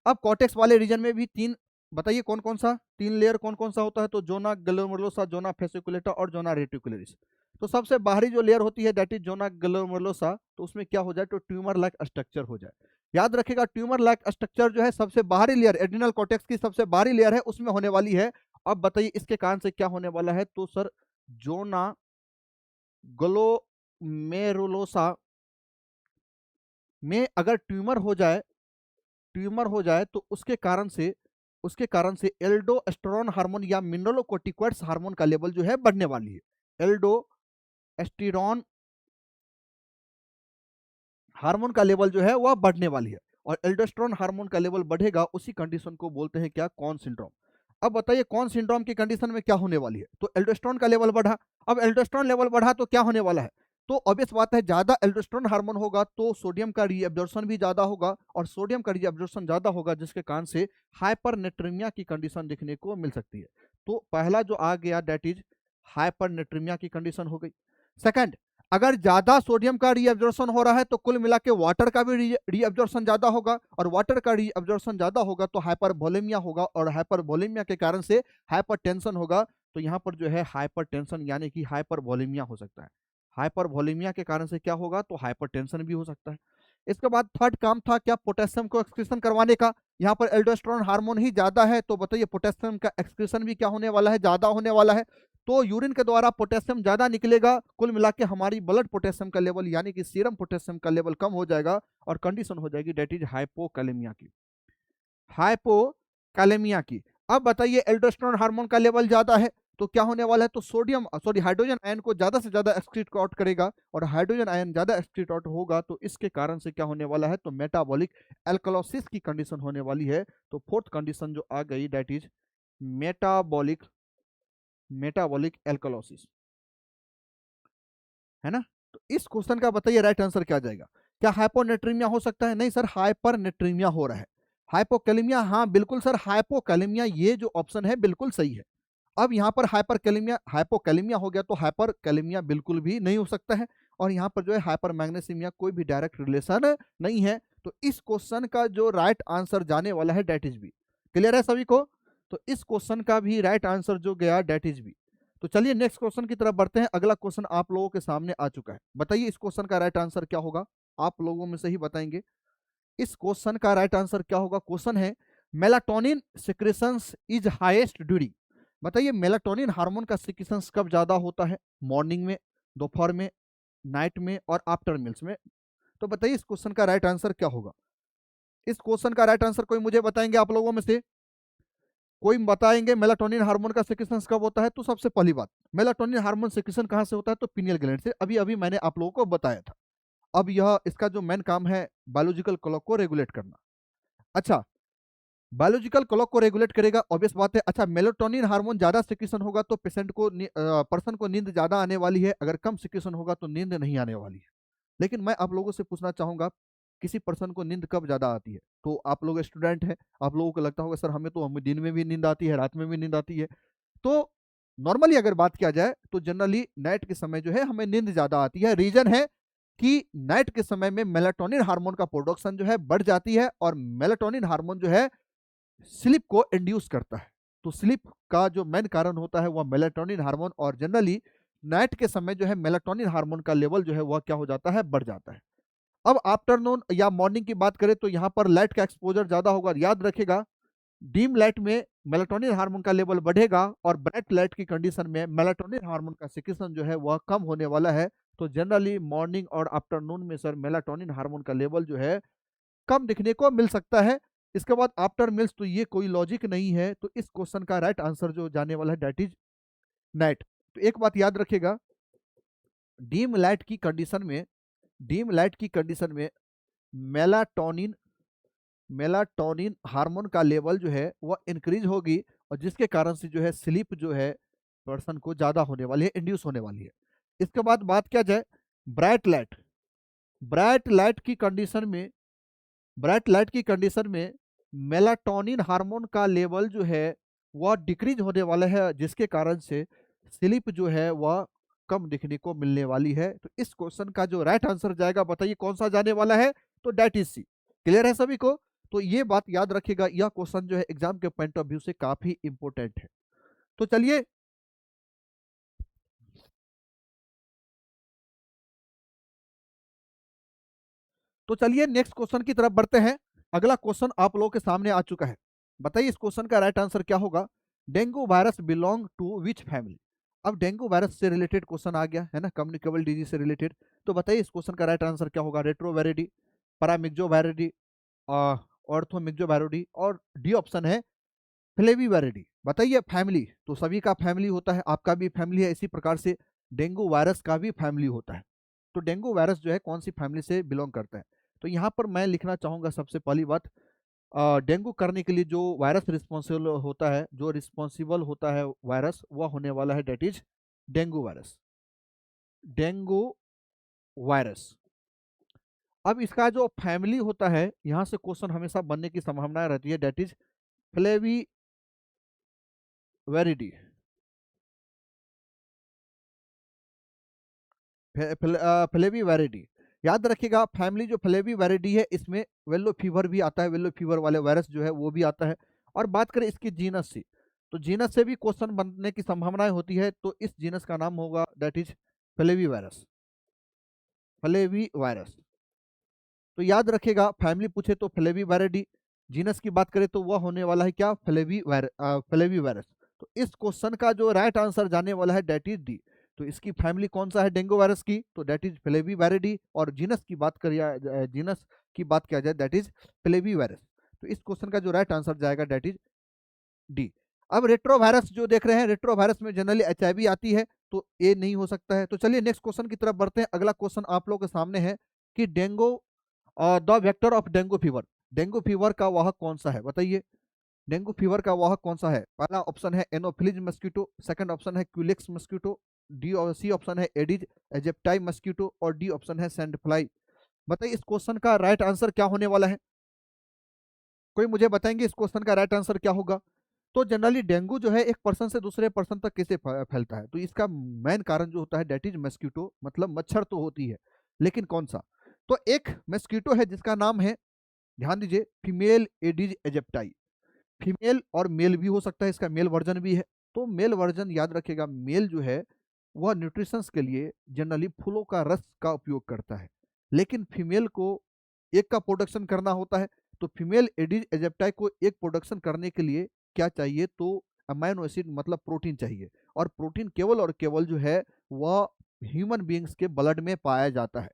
अब कॉर्टेक्स वाले रीजन में भी तीन, बताइए कौन कौन सा तीन लेयर कौन कौन सा होता है? तो जोना ग्लोमेरुलोसा, जोना फेसिकुलेटा और जोना रेटिकुलरिस। तो सबसे बाहरी जो लेयर होती है दैट इज जोना ग्लोमेरुलोसा, तो उसमें क्या हो जाए? तो ट्यूमर लाइक स्ट्रक्चर हो जाए। याद रखेगा ट्यूमर लाइक स्ट्रक्चर जो है सबसे बाहरी लेयर, एड्रिनल कॉर्टेक्स की सबसे बाहरी लेयर है, उसमें होने वाली है। अब बताइए इसके कारण से क्या होने वाला है? तो सर जोना ग्लोमेरुलोसा में अगर ट्यूमर हो जाए तो उसके कारण से एल्डोस्टेरोन हार्मोन या मिनरलोकोर्टिकॉइड्स हार्मोन का लेवल जो है बढ़ने वाली है। एल्डोस्टेरोन हार्मोन का लेवल जो है वह बढ़ने वाली है, और एल्डोस्टेरोन हार्मोन का लेवल बढ़ेगा, उसी कंडीशन को बोलते हैं क्या? कौन सिंड्रोम। अब बताइए कौन सिंड्रोम की कंडीशन में क्या होने वाली है? तो एल्डोस्टेरोन का लेवल बढ़ा। अब एल्डोस्टेरोन लेवल बढ़ा तो क्या होने वाला है? तो ऑब्वियस बात है, ज्यादा एल्डोस्टेरोन हार्मोन होगा तो सोडियम का रीअब्जॉर्प्शन भी ज्यादा होगा, और सोडियम का रीअब्जॉर्प्शन ज्यादा होगा जिसके कारण से हाइपरनेट्रीमिया की कंडीशन देखने को मिल सकती है। तो पहला जो आ गया दैट इज हाइपरनेट्रीमिया की कंडीशन हो गई। सेकंड, अगर ज्यादा सोडियम का रीअब्जॉर्प्शन हो रहा है तो कुल मिला के वाटर का भी रीअब्जॉर्प्शन ज्यादा होगा, और वाटर का रीअब्जॉर्प्शन ज्यादा होगा तो हाइपरवोलेमिया होगा, और हाइपरवोलेमिया के कारण से हाइपरटेंशन होगा। तो यहाँ पर जो है हाइपरटेंशन यानी कि हाइपरवोलेमिया हो सकता है। हाइपरवोलेमिया के कारण से क्या होगा? तो हाइपरटेंशन भी हो सकता है। इसके बाद थर्ड काम था क्या? पोटेशियम को एक्सक्रीशन करवाने का। यहाँ पर एल्डोस्टेरोन हार्मोन ही ज्यादा है, तो बताइए पोटेशियम का एक्सक्रीशन भी क्या होने वाला है? ज्यादा होने वाला है। तो यूरिन के द्वारा पोटेशियम ज्यादा निकलेगा, कुल मिला के हमारी ब्लड पोटेशियम का लेवल यानी कि सीरम पोटेशियम का लेवल कम हो जाएगा, और कंडीशन हो जाएगी डेट इज हाइपोकैलेमिया की। हाइपोकैलेमिया की। अब बताइए एल्डोस्टेरोन हार्मोन का लेवल ज्यादा है तो क्या होने वाला है? तो हाइड्रोजन आयन को ज्यादा से ज्यादा एक्सक्रीट आउट करेगा, और हाइड्रोजन आयन ज्यादा एक्सक्रीट आउट होगा तो इसके कारण से क्या होने वाला है? तो मेटाबॉलिक एल्कलोसिस की कंडीशन होने वाली है। तो फोर्थ कंडीशन जो आ गई that is metabolic metabolic alkalosis, है ना। तो इस क्वेश्चन का बताइए राइट आंसर क्या जाएगा। क्या हाइपोनेट्रीमिया हो सकता है? नहीं सर, हाइपरनेट्रीमिया हो रहा है। हाइपोकैलेमिया, हाँ बिल्कुल सर, हाइपोकैलेमिया ये जो ऑप्शन है बिल्कुल सही है। अब यहाँ पर हाइपरकैलेमिया, हाइपोकैलेमिया हो गया तो हाइपरकैलेमिया बिल्कुल भी नहीं हो सकता है। और यहाँ पर जो है हाइपर मैग्नेसीमिया कोई भी डायरेक्ट रिलेशन नहीं है। तो इस क्वेश्चन का जो राइट आंसर जाने वाला है डेट इज बी। क्लियर है सभी को? तो इस क्वेश्चन का भी राइट आंसर जो गया डेट इज बी। तो चलिए नेक्स्ट क्वेश्चन की तरफ बढ़ते हैं। अगला क्वेश्चन आप लोगों के सामने आ चुका है। बताइए इस क्वेश्चन का राइट आंसर क्या होगा? आप लोगों में से ही बताएंगे इस क्वेश्चन का राइट आंसर क्या होगा। क्वेश्चन है melatonin secretions is highest during. बताइए मेलाटोनिन हार्मोन का सिक्रेशंस कब ज्यादा होता है? मॉर्निंग में, दोपहर में, नाइट में और आफ्टर मील्स में। तो बताइए इस क्वेश्चन का राइट आंसर क्या होगा। इस क्वेश्चन का राइट आंसर कोई मुझे बताएंगे आप लोगों में से? कोई बताएंगे मेलाटोनिन हार्मोन का सिक्रेशन कब होता है? तो सबसे पहली बात, मेलाटोनिन हार्मोन सिक्रेशन कहां से होता है? तो पीनियल ग्लैंड से। अभी अभी मैंने आप लोगों को बताया था। अब यह इसका जो मेन काम है बायोलॉजिकल क्लॉक को रेगुलेट करना। अच्छा, बायोलॉजिकल क्लॉक को रेगुलेट करेगा, ऑब्वियस बात है। अच्छा, मेलाटोनिन हार्मोन ज्यादा सिक्रेशन होगा तो पेशेंट को पर्सन को नींद ज्यादा आने वाली है, अगर कम सिक्रेशन होगा तो नींद नहीं आने वाली है। लेकिन मैं आप लोगों से पूछना चाहूंगा, किसी पर्सन को नींद कब ज्यादा आती है? तो आप लोग स्टूडेंट हैं, आप लोगों को लगता होगा सर हमें दिन में भी नींद आती है, रात में भी नींद आती है। तो नॉर्मली अगर बात किया जाए तो जनरली नाइट के समय जो है हमें नींद ज्यादा आती है। रीजन है कि नाइट के समय में मेलाटोनिन हार्मोन का प्रोडक्शन जो है बढ़ जाती है, और मेलाटोनिन हार्मोन जो है स्लीप को इंड्यूस करता है। तो स्लीप का जो मेन कारण होता है वह मेलाटोनिन हार्मोन, और जनरली नाइट के समय जो है मेलाटोनिन हार्मोन का लेवल जो है वह क्या हो जाता है? बढ़ जाता है। अब आफ्टरनून या मॉर्निंग की बात करें तो यहाँ पर लाइट का एक्सपोजर ज्यादा होगा। याद रखेगा, डीम लाइट में मेलाटोनिन हार्मोन का लेवल बढ़ेगा और ब्राइट लाइट की कंडीशन में मेलाटोनिन हार्मोन का सिक्रेशन जो है वह कम होने वाला है। तो जनरली मॉर्निंग और आफ्टरनून में सर मेलाटोनिन हार्मोन का लेवल जो है कम दिखने को मिल सकता है। इसके बाद आफ्टर मील्स, तो ये कोई लॉजिक नहीं है। तो इस क्वेश्चन का राइट आंसर जो जाने वाला है डेट इज नाइट। तो एक बात याद रखेगा, डीम लाइट की कंडीशन में, डीम लाइट की कंडीशन में मेलाटोनिन मेलाटोनिन हार्मोन का लेवल जो है वह इंक्रीज होगी, और जिसके कारण से जो है स्लीप जो है पर्सन को ज्यादा होने वाली है, इंड्यूस होने वाली है। इसके बाद बात किया जाए ब्राइट लाइट, ब्राइट लाइट की कंडीशन में, ब्राइट लाइट की कंडीशन में मेलाटोनिन हार्मोन का लेवल जो है वह डिक्रीज होने वाला है, जिसके कारण से स्लीप जो है वह कम दिखने को मिलने वाली है। तो इस क्वेश्चन का जो राइट आंसर जाएगा, बताइए कौन सा जाने वाला है? तो डेट इज सी। क्लियर है सभी को? तो ये बात याद रखिएगा, यह क्वेश्चन जो है एग्जाम के पॉइंट ऑफ व्यू से काफी इंपोर्टेंट है। तो चलिए, नेक्स्ट क्वेश्चन की तरफ बढ़ते हैं। अगला क्वेश्चन आप लोगों के सामने आ चुका है। बताइए इस क्वेश्चन का राइट आंसर क्या होगा। Dengue virus belong to which family. अब डेंगू वायरस से रिलेटेड क्वेश्चन आ गया है ना, कम्युनिकेबल डिजीज से रिलेटेड। तो बताइए इस क्वेश्चन का राइट आंसर क्या होगा। रेट्रोवायरिडी, पैरामिक्सोवायरिडी, ऑर्थोमिक्सोवायरिडी, और डी ऑप्शन है फ्लेविवायरिडी। बताइए फैमिली, तो सभी का फैमिली होता है, आपका भी फैमिली है, इसी प्रकार से डेंगू वायरस का भी फैमिली होता है। तो डेंगू वायरस जो है कौन सी फैमिली से बिलोंग करता है? तो यहाँ पर मैं लिखना चाहूंगा सबसे पहली बात, डेंगू करने के लिए जो वायरस रिस्पॉन्सिबल होता है, जो रिस्पॉन्सिबल होता है वायरस, वह होने वाला है that is dengue virus, dengue virus. अब इसका जो फैमिली होता है, यहाँ से क्वेश्चन हमेशा बनने की संभावना रहती है, डेट इज फ्लेविवारिडी, फ्लेविवारिडी। याद रखिएगा, फैमिली जो फ्लेविवारिडी है इसमें वेलो फीवर भी आता है, वेलो फीवर वाले वायरस जो है वो भी आता है। और बात करें इसकी जीनस से, तो जीनस से भी क्वेश्चन बनने की संभावनाएं होती है। तो इस जीनस का नाम होगा that is flavi virus, flavi virus. तो याद रखिएगा, फैमिली पूछे तो फ्लेविवारिडी, जीनस की बात करें तो वह होने वाला है क्या? Flavi virus. तो इस क्वेश्चन का जो राइट आंसर जाने वाला है डेट इज डी। तो इसकी फैमिली कौन सा है डेंगू वायरस की? तो डेट इज फ्लेविवारिडी, और जीनस की बात करिए, जीनस की बात किया जाए दैट इज फ्लेवी वायरस। तो इस क्वेश्चन का जो राइट आंसर जाएगा डेट इज डी। अब रेट्रोवायरस जो देख रहे हैं, रेट्रोवायरस में जनरली एचआईवी आती है, तो ए नहीं हो सकता है। तो चलिए नेक्स्ट क्वेश्चन की तरफ बढ़ते हैं। अगला क्वेश्चन आप लोगों के सामने है कि dengue the vector of dengue fever, dengue fever का वाहक कौन सा है? बताइए। डेंगू फीवर का वाहक कौन सा है? पहला ऑप्शन है एनोफिलीज मस्कीटो, सेकंड ऑप्शन है क्यूलेक्स मस्कीटो, डी और सी ऑप्शन है एडिज एजिप्टाई मस्कीटो और डी ऑप्शन है सैंड फ्लाई। बताइए इस क्वेश्चन का राइट आंसर क्या होने वाला है? कोई मुझे बताएंगे इस क्वेश्चन का राइट आंसर क्या होगा? तो जनरली डेंगू जो है एक पर्सन से दूसरे पर्सन तक कैसे फैलता है? तो इसका मेन कारण जो होता है डेट इज मस्कीटो, मतलब मच्छर तो होती है, लेकिन कौन सा? तो एक मस्कीटो है जिसका नाम है, ध्यान दीजिए, फीमेल एडिज एजिप्टाई। फीमेल और मेल भी हो सकता है, इसका मेल वर्जन भी है। तो मेल वर्जन याद रखिएगा, मेल जो है वह न्यूट्रिशंस के लिए जनरली फूलों का रस का उपयोग करता है, लेकिन फीमेल को एक का प्रोडक्शन करना होता है। तो फीमेल एडिज एजेप्टाई को एक प्रोडक्शन करने के लिए क्या चाहिए? तो अमाइनो एसिड मतलब प्रोटीन चाहिए, और प्रोटीन केवल और केवल जो है वह ह्यूमन बीइंग्स के ब्लड में पाया जाता है।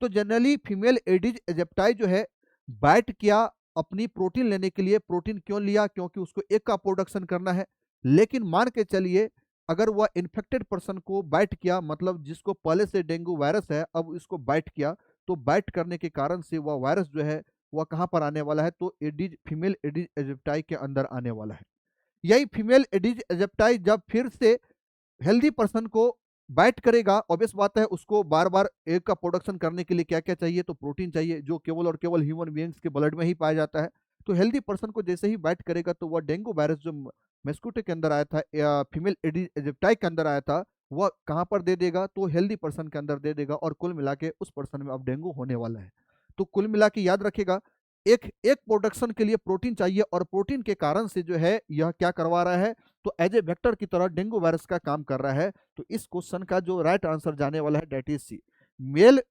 तो जनरली फीमेल एडिज एजेप्टाई जो है बाइट किया अपनी प्रोटीन लेने के लिए। प्रोटीन क्यों लिया? क्योंकि उसको एक का प्रोडक्शन करना है। लेकिन मान के चलिए अगर वह इन्फेक्टेड पर्सन को बाइट किया, मतलब जिसको पहले से डेंगू वायरस है अब इसको बाइट किया, तो बाइट करने के कारण से वह वायरस जो है वह कहाँ पर आने वाला है? तो एडिज फीमेल एडिज एजिप्टाई के अंदर आने वाला है। यही फीमेल एडिज एजिप्टाई जब फिर से हेल्दी पर्सन को बाइट करेगा, ऑब्वियस बात है उसको बार बार एग का प्रोडक्शन करने के लिए क्या क्या चाहिए? तो प्रोटीन चाहिए, जो केवल और केवल ह्यूमन बीइंग्स के ब्लड में ही पाया जाता है। तो हेल्दी पर्सन को जैसे ही बाइट करेगा तो वह डेंगू वायरस जो मेस्कुटो के अंदर आया था या फीमेल एडिज एजिप्टाई के अंदर आया था, वह कहाँ पर दे देगा? तो हेल्दी पर्सन के अंदर दे देगा, और कुल मिला के उस पर्सन में अब डेंगू होने वाला है। तो कुल मिला के याद रखेगा, एक एक प्रोडक्शन के लिए प्रोटीन चाहिए, और प्रोटीन के कारण से जो है यह क्या करवा रहा है? तो एज ए वेक्टर की तरह डेंगू वायरस का काम कर रहा है। तो इस क्वेश्चन का जो राइट आंसर जाने वाला है that is c. Male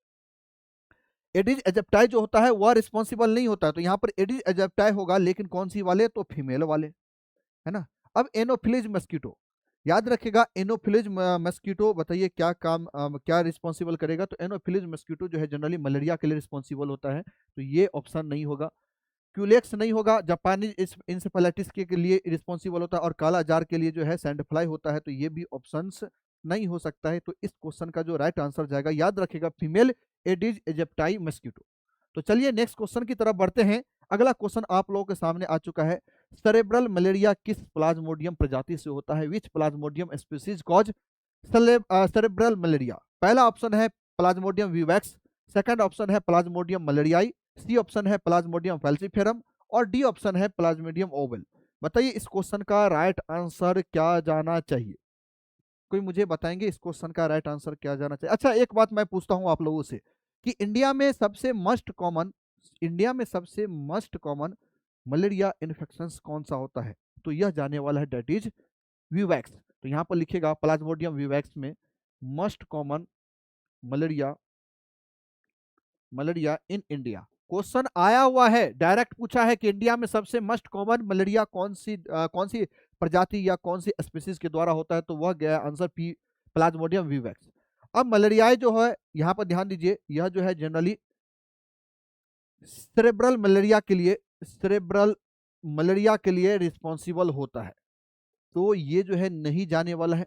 Aedes aegypti जो होता है वह रिस्पॉन्सिबल नहीं होता है, तो यहाँ पर एडिज एजिप्टाई होगा, लेकिन कौन सी वाले? तो फीमेल वाले, है ना। अब एनोफिलीज मस्कीटो, याद रखिएगा एनोफिलीज मस्कीटो, बताइए क्या काम क्या रिस्पॉन्सिबल करेगा? तो एनोफिलीज मस्कीटो जो है जनरली मलेरिया के लिए रिस्पॉन्सिबल होता है, तो ये ऑप्शन नहीं होगा। क्यूलेक्स नहीं होगा, जापानी इंसेफेलाइटिस के लिए रिस्पॉन्सिबल होता है, और काला जार के लिए जो है सैंड फ्लाई होता है, तो ये भी ऑप्शंस नहीं हो सकता है। तो इस क्वेश्चन का जो राइट आंसर जाएगा, याद रखेगा, फीमेल एडिज एजिप्टाई मस्कीटो। तो चलिए नेक्स्ट क्वेश्चन की तरफ बढ़ते हैं। अगला क्वेश्चन आप लोगों के सामने आ चुका है। सेरेब्रल मलेरिया किस प्लाज्मोडियम प्रजाति से होता है? Which plasmodium species cause cerebral malaria? पहला ऑप्शन है प्लाज्मोडियम विवैक्स, सेकंड ऑप्शन है प्लाज्मोडियम मलेरियाई, सी ऑप्शन है प्लाज्मोडियम फैल्सीफेरम और डी ऑप्शन है प्लाज्मोडियम ओवल। बताइए इस क्वेश्चन का राइट आंसर क्या जाना चाहिए? कोई मुझे बताएंगे इस क्वेश्चन का राइट आंसर क्या जाना चाहिए? अच्छा एक बात मैं पूछता हूं आप लोगों से कि इंडिया में सबसे मस्ट कॉमन मलेरिया इन्फेक्शन कौन सा होता है? तो यह जाने वाला है डेट इज विवैक्स। तो यहाँ पर लिखेगा प्लाज्मोडियम विवैक्स में must common malaria malaria in India. Question आया हुआ है, डायरेक्ट पूछा है कि इंडिया में सबसे मस्ट कॉमन मलेरिया कौन सी प्रजाति या कौन सी स्पीसीज के द्वारा होता है? तो वह गया आंसर पी, प्लाज्मोडियम विवैक्स। अब मलेरिया जो है यहाँ पर ध्यान दीजिए, यह जो है जनरली सेरेब्रल मलेरिया के लिए रिस्पॉन्सिबल होता है, तो ये जो है नहीं जाने वाला है।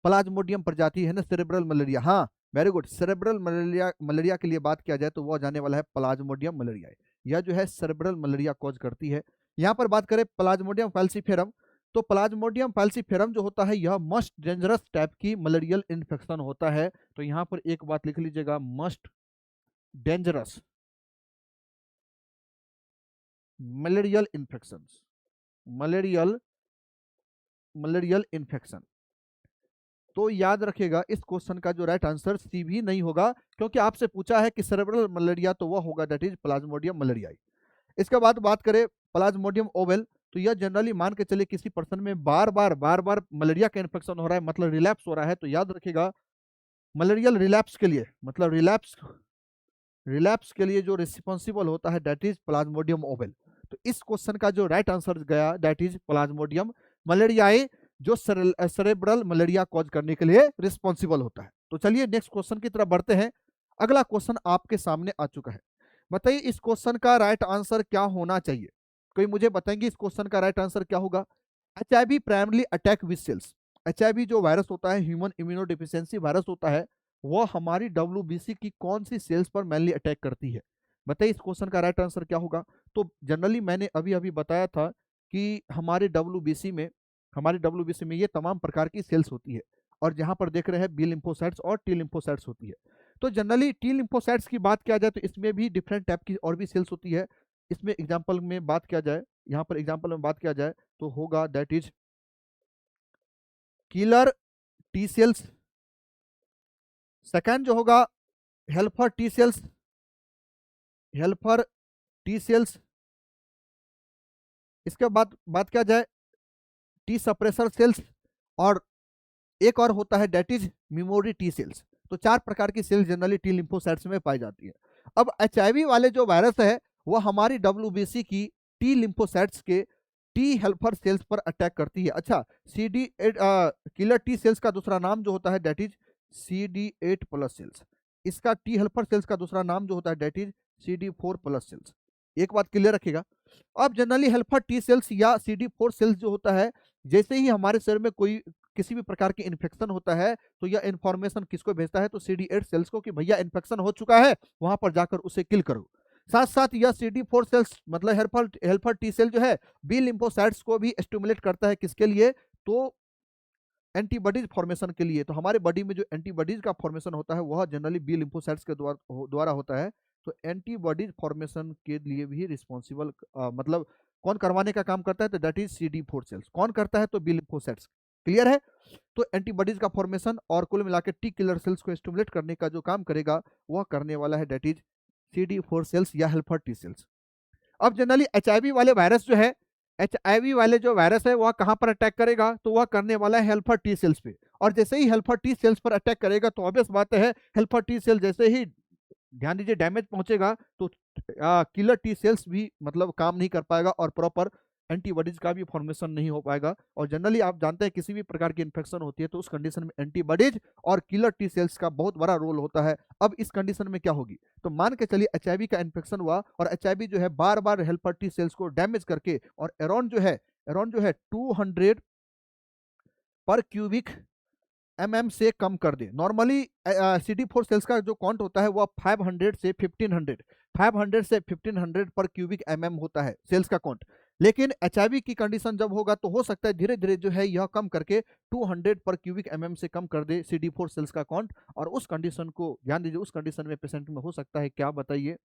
प्लाज्मोडियम प्रजाति है ना सेरेब्रल मलेरिया, हाँ very good. Cerebral malaria malaria के लिए बात किया जाए तो वह जाने वाला है प्लाज्मोडियम मलेरिया, यह जो है सेरेब्रल मलेरिया कॉज करती है। यहाँ पर बात करें प्लाज्मोडियम फैल्सीफेरम, तो प्लाज्मोडियम फैल्सीफेरम जो होता है यह मस्ट डेंजरस टाइप की मलेरियल इन्फेक्शन होता है। तो यहाँ पर एक बात लिख लीजिएगा, must dangerous malarial infection, malarial malarial infection. तो याद रखिएगा इस क्वेश्चन का जो राइट आंसर सी भी नहीं होगा, क्योंकि आपसे पूछा है कि सेरेब्रल मलेरिया, तो वह होगा दैट इज प्लाज्मोडियम मलेरियाई। इसके बाद बात करें प्लाज्मोडियम ओवल, तो यह जनरली मान के चले किसी पर्सन में बार बार मलेरिया का इन्फेक्शन हो रहा है, मतलब रिलैप्स हो रहा है, तो याद रखिएगा मलेरियल रिलैप्स के लिए, मतलब रिलैप्स के लिए जो रिस्पॉन्सिबल होता है दैट इज प्लाज्मोडियम ओवल। तो इस क्वेश्चन का जो राइट आंसर गया दैट इज प्लाज्मोडियम मलेरियाई, जो सेरेब्रल मलेरिया कॉज करने के लिए रिस्पॉन्सिबल होता है। तो चलिए नेक्स्ट क्वेश्चन की तरफ बढ़ते हैं। अगला क्वेश्चन आपके सामने आ चुका है। बताइए इस क्वेश्चन का राइट आंसर क्या होना चाहिए? कोई मुझे बताएंगे इस क्वेश्चन का राइट आंसर क्या होगा? HIV primarily attack with cells. HIV जो वायरस होता है, ह्यूमन इम्यूनो डिफिशियंसी वायरस होता है, वह हमारी WBC की कौन सी सेल्स पर मेनली अटैक करती है? बताइए इस क्वेश्चन का राइट आंसर क्या होगा? तो जनरली मैंने अभी अभी बताया था कि हमारे डब्ल्यूबीसी में ये तमाम प्रकार की सेल्स होती है, और जहां पर देख रहे हैं बी लिम्फोसाइट्स और टी लिम्फोसाइट्स होती है। तो जनरली टी लिम्फोसाइट्स की बात किया जाए तो इसमें भी डिफरेंट टाइप की और भी सेल्स होती है। इसमें एग्जांपल में बात किया जाए, यहाँ पर एग्जांपल में बात किया जाए तो होगा that is killer T cells. Second जो होगा helper T cells, helper T cells. इसके बाद बात किया जाए टी सप्रेसर सेल्स, और एक और होता है that is memory T cells. तो 4 प्रकार की सेल्स जनरली टी लिम्फोसाइट्स में पाई जाती है। अब एचआईवी वाले जो वायरस है वो हमारी डब्ल्यूबीसी की टी लिम्फोसाइट्स के टी हेल्पर सेल्स पर अटैक करती है। अच्छा, CD8 किलर टी सेल्स का दूसरा नाम जो होता है दैट इज CD8+ सेल्स। इसका टी हेल्पर सेल्स का दूसरा नाम जो होता है दैट इज CD4+ सेल्स। एक बात क्लियर रखिएगा। अब जनरली हेल्पर टी सेल्स या CD4 सेल्स जो होता है, जैसे ही हमारे शरीर में कोई किसी भी प्रकार की इन्फेक्शन होता है तो यह इंफॉर्मेशन किसको भेजता है, तो CD8 सेल्स को कि भैया इन्फेक्शन हो चुका है, वहां पर जाकर उसे किल करो। साथ साथ यह CD4 सेल्स मतलब हेल्पर टी सेल जो है बी लिम्फोसाइट्स को भी स्टिमुलेट करता है, किसके लिए, तो एंटीबॉडीज फॉर्मेशन के लिए। तो हमारे बॉडी में जो एंटीबॉडीज का फॉर्मेशन होता है वह जनरली बी लिम्फोसाइट्स के द्वारा होता है। तो एंटीबॉडीज फॉर्मेशन के लिए भी रिस्पॉन्सिबल मतलब कौन करवाने का काम करता है, तो दैट इज CD4 सेल्स। कौन करता है, तो बी लिम्फोसाइट्स। क्लियर है। तो एंटीबॉडीज का फॉर्मेशन और कुल मिलाकर टी किलर सेल्स को स्टिमुलेट करने का जो काम करेगा वह करने वाला है दैट इज CD4 सेल्स या हेल्पर टी सेल्स। अब जनरली एचआईवी वाले वायरस जो है, एचआईवी वाले जो वायरस है वह कहां पर अटैक करेगा, तो वह करने वाला है हेल्पर टी सेल्स पे। और जैसे ही हेल्पर टी सेल्स पर अटैक करेगा तो ऑब्वियस बात है हेल्पर टी सेल जैसे ही ध्यान दीजिए डैमेज पहुंचेगा तो किलर टी सेल्स भी मतलब काम नहीं कर पाएगा और प्रॉपर एंटीबॉडीज का भी फॉर्मेशन नहीं हो पाएगा। और जनरली आप जानते हैं किसी भी प्रकार की इन्फेक्शन होती है तो उस कंडीशन में एंटीबॉडीज और किलर टी सेल्स का बहुत बड़ा रोल होता है। अब इस कंडीशन में क्या होगी, तो मान के चलिए एचआईवी का इन्फेक्शन हुआ और एचआईवी जो है बार बार हेल्पर टी सेल्स को डैमेज करके और अराउंड जो है 200 पर क्यूबिक MM से कम कर दे। नॉर्मली CD4 सेल्स का जो काउंट होता है वो 500 से 1500 पर क्यूबिक MM होता है सेल्स का काउंट। लेकिन एचआईवी की कंडीशन जब होगा तो हो सकता है धीरे धीरे जो है यह कम करके 200 पर क्यूबिक MM से कम कर दे CD4 सेल्स का काउंट। और उस कंडीशन को ध्यान दीजिए, उस कंडीशन में पेशेंट में हो सकता है क्या बताइए,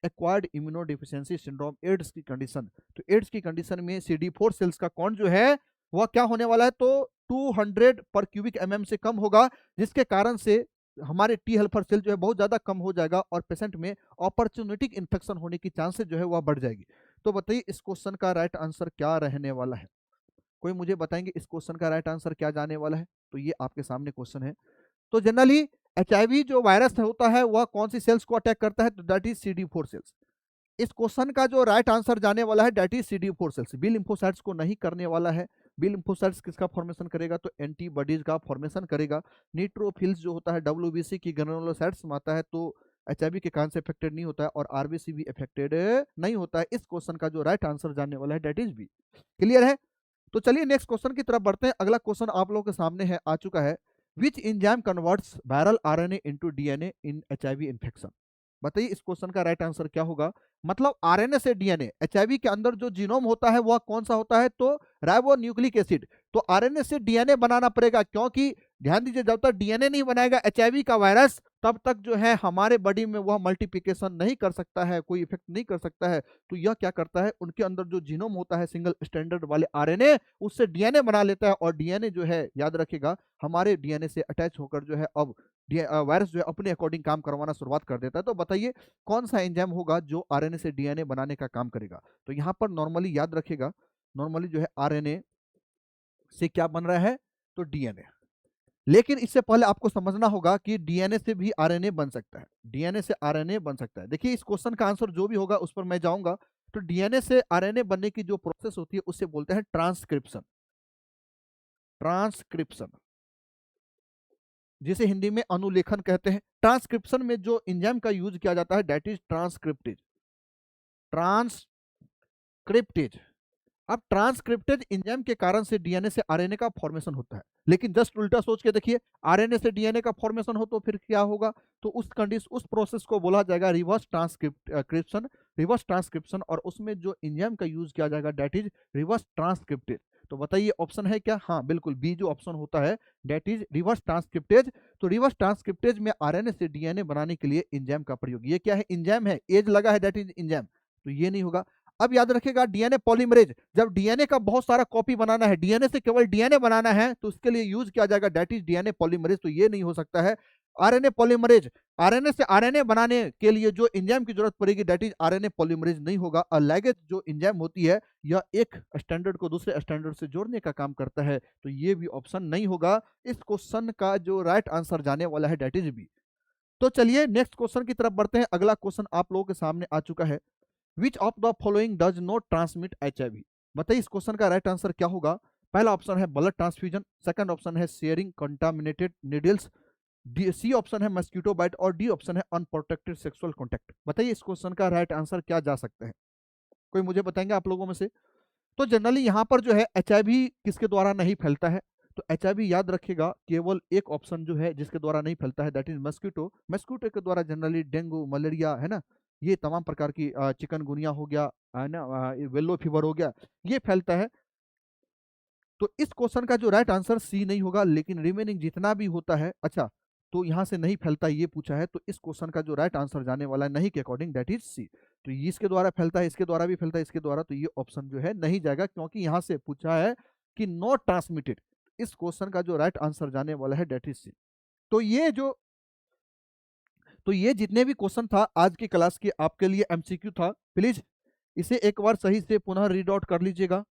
एक्वायर्ड इम्यूनोडेफिशिएंसी सिंड्रोम, एड्स की कंडीशन। तो एड्स की कंडीशन में CD4 सेल्स का काउंट जो है वह क्या होने वाला है, तो 200 पर क्यूबिक MM से कम होगा, जिसके कारण से हमारे टी हेल्पर सेल जो है बहुत ज्यादा कम हो जाएगा और पेशेंट में अपॉर्चुनिटिक इन्फेक्शन होने की चांसेस जो है वह बढ़ जाएगी। तो बताइए इस क्वेश्चन का राइट आंसर क्या रहने वाला है, कोई मुझे बताएंगे इस क्वेश्चन का राइट आंसर क्या जाने वाला है। तो ये आपके सामने क्वेश्चन है। तो जनरली एचआईवी जो वायरस होता है वह कौन सी सेल्स को अटैक करता है, तो दैट इज CD4 सेल्स। इस क्वेश्चन का जो राइट आंसर जाने वाला है that is CD4 cells, B lymphocytes को नहीं करने वाला है। बी लिम्फोसाइट्स किसका फॉर्मेशन करेगा, तो एंटीबॉडीज का फॉर्मेशन करेगा। न्यूट्रोफिल्स जो होता है WBC की ग्रेनुलोसाइट्स में आता है तो एचआईवी के कारण से अफेक्टेड नहीं होता है और आरबीसी भी अफेक्टेड नहीं होता है। इस क्वेश्चन का जो राइट आंसर जाने वाला है दैट इज बी। क्लियर है। तो चलिए नेक्स्ट क्वेश्चन की तरफ बढ़ते हैं। अगला क्वेश्चन आप लोगों के सामने है आ चुका है, which enzyme converts viral RNA into DNA in HIV infection. बताइए इस क्वेश्चन का राइट आंसर क्या होगा। मतलब आरएनए से डीएनए, एचआईवी के अंदर जो जीनोम होता है वह कौन सा होता है, तो राइबोन्यूक्लिक एसिड। तो आरएनए से डीएनए बनाना पड़ेगा, क्योंकि ध्यान दीजिए जब तक डीएनए नहीं बनाएगा एचआईवी का वायरस तब तक जो है हमारे बॉडी में वह मल्टीप्लिकेशन नहीं कर सकता है, कोई इफेक्ट नहीं कर सकता है। तो यह क्या करता है, उनके अंदर जो जीनोम होता है सिंगल स्टैंडर्ड वाले आरएनए, उससे डीएनए बना लेता है और डीएनए जो है याद रखिएगा हमारे डीएनए से अटैच होकर जो है अब वायरस जो है अपने अकॉर्डिंग काम करवाना शुरुआत कर देता है। तो बताइए कौन सा एंजाइम होगा जो आरएनए से डीएनए बनाने का काम करेगा। तो यहाँ पर नॉर्मली याद रखिएगा, नॉर्मली जो है आरएनए से क्या बन रहा है, तो डीएनए। लेकिन इससे पहले आपको समझना होगा कि डीएनए से भी आरएनए बन सकता है, डीएनए से आरएनए बन सकता है। देखिए इस क्वेश्चन का आंसर जो भी होगा उस पर मैं जाऊंगा। तो डीएनए से आरएनए बनने की जो प्रोसेस होती है उससे बोलते हैं ट्रांसक्रिप्शन। ट्रांसक्रिप्शन जिसे हिंदी में अनुलेखन कहते हैं। ट्रांसक्रिप्शन में जो एंजाइम का यूज किया जाता है दैट इज ट्रांसक्रिप्टेज। ट्रांसक्रिप्टेज अब ट्रांसक्रिप्टेज एंजाइम के कारण से डीएनए से आरएनए का फॉर्मेशन होता है, लेकिन जस्ट उल्टा सोच के देखिए, आरएनए से डीएनए का फॉर्मेशन हो तो फिर क्या होगा? तो उस प्रोसेस को बोला जाएगा रिवर्स ट्रांसक्रिप्शन। रिवर्स ट्रांसक्रिप्शन, और उसमें जो एंजाइम का यूज किया जाएगा दैट इज रिवर्स ट्रांसक्रिप्टेज। तो बताइए ऑप्शन है क्या? हाँ बिल्कुल, बी जो ऑप्शन होता है दैट इज रिवर्स ट्रांसक्रिप्टेज। तो रिवर्स ट्रांसक्रिप्टेज में आरएनए से डीएनए बनाने के लिए एंजाइम का प्रयोग। ये क्या है? एंजाइम है, एज लगा है दैट इज एंजाइम, तो ये नहीं होगा। अब याद रखेगा डीएनए पॉलीमरेज, जब डीएनए का बहुत सारा कॉपी बनाना है, डीएनए से केवल डीएनए बनाना है, तो उसके लिए यूज किया जाएगा दैट इज डीएनए पॉलीमरेज, तो ये नहीं हो सकता है। आरएनए पॉलीमरेज, आरएनए से आरएनए बनाने के लिए जो एंजाइम की जरूरत पड़ेगी दैट इज आरएनए पॉलीमरेज नहीं होगा। लिगेज जो एंजाइम होती है यह एक स्टैंडर्ड को दूसरे स्टैंडर्ड से जोड़ने का काम करता है, तो ये भी ऑप्शन नहीं होगा। इस क्वेश्चन का जो राइट आंसर जाने वाला है दैट इज बी। तो चलिए नेक्स्ट क्वेश्चन की तरफ बढ़ते हैं। अगला क्वेश्चन आप लोगों के सामने आ चुका है। Which of the following does not transmit HIV? बताइए इस क्वेश्चन का राइट आंसर क्या होगा? पहला ऑप्शन है ब्लड ट्रांसफ्यूजन, सेकंड ऑप्शन है sharing contaminated needles, d c option है मस्कीटो बाइट, और डी ऑप्शन है अनप्रोटेक्टेड सेक्सुअल कॉन्टैक्ट। बताइए इस क्वेश्चन का राइट आंसर क्या जा सकता है? कोई मुझे बताएंगे आप लोगों में से? तो जनरली यहाँ पर जो है एचआईवी किसके द्वारा नहीं फैलता है? तो एचआईवी याद रखिएगा केवल एक ऑप्शन जो है जिसके द्वारा नहीं फैलता है दैट इज मस्कीटो। मस्कीटो के द्वारा जनरली डेंगू, मलेरिया है ना, ये तमाम प्रकार की चिकनगुनिया हो गया है ना, येलो फीवर हो गया, ये फैलता है। तो इस क्वेश्चन का जो राइट आंसर सी नहीं होगा, लेकिन रिमेनिंग जितना भी होता है, अच्छा तो यहाँ से नहीं फैलता ये पूछा है, तो इस क्वेश्चन का जो राइट आंसर जाने वाला है नहीं के अकॉर्डिंग दैट इज सी। तो ये इसके द्वारा फैलता है, इसके द्वारा भी फैलता है, इसके द्वारा, तो ये ऑप्शन जो है नहीं जाएगा, क्योंकि यहाँ से पूछा है कि नॉट ट्रांसमिटेड। इस क्वेश्चन का जो राइट आंसर जाने वाला है दैट इज सी। तो ये जितने भी क्वेश्चन था आज की क्लास के आपके लिए एमसीक्यू था। प्लीज इसे एक बार सही से पुनः रीड आउट कर लीजिएगा।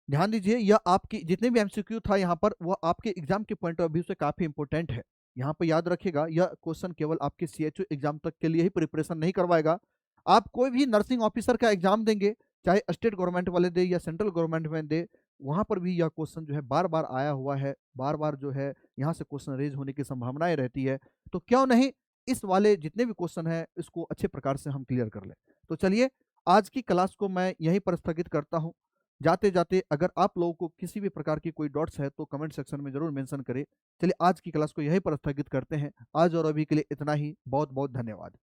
ध्यान दीजिए, यह आपकी जितने भी एमसीक्यू था यहाँ पर, वह आपके एग्जाम के पॉइंट ऑफ व्यू से काफी इंपॉर्टेंट है। यहाँ पर याद रखिएगा यह क्वेश्चन केवल आपके सीएचओ एग्जाम तक के लिए ही प्रिपरेशन नहीं करवाएगा। आप कोई भी नर्सिंग ऑफिसर का एग्जाम देंगे, चाहे स्टेट गवर्नमेंट वाले दे या सेंट्रल गवर्नमेंट में दे, वहां पर भी यह क्वेश्चन जो है बार बार आया हुआ है, बार बार जो है यहाँ से क्वेश्चन रेज होने की संभावनाएं रहती है। तो क्यों नहीं इस वाले जितने भी क्वेश्चन है इसको अच्छे प्रकार से हम क्लियर कर लें। तो चलिए आज की क्लास को मैं यहीं पर स्थगित करता हूँ। जाते जाते अगर आप लोगों को किसी भी प्रकार की कोई डॉट्स है तो कमेंट सेक्शन में जरूर मेंशन करें। चलिए आज की क्लास को यहीं पर स्थगित करते हैं। आज और अभी के लिए इतना ही। बहुत बहुत धन्यवाद।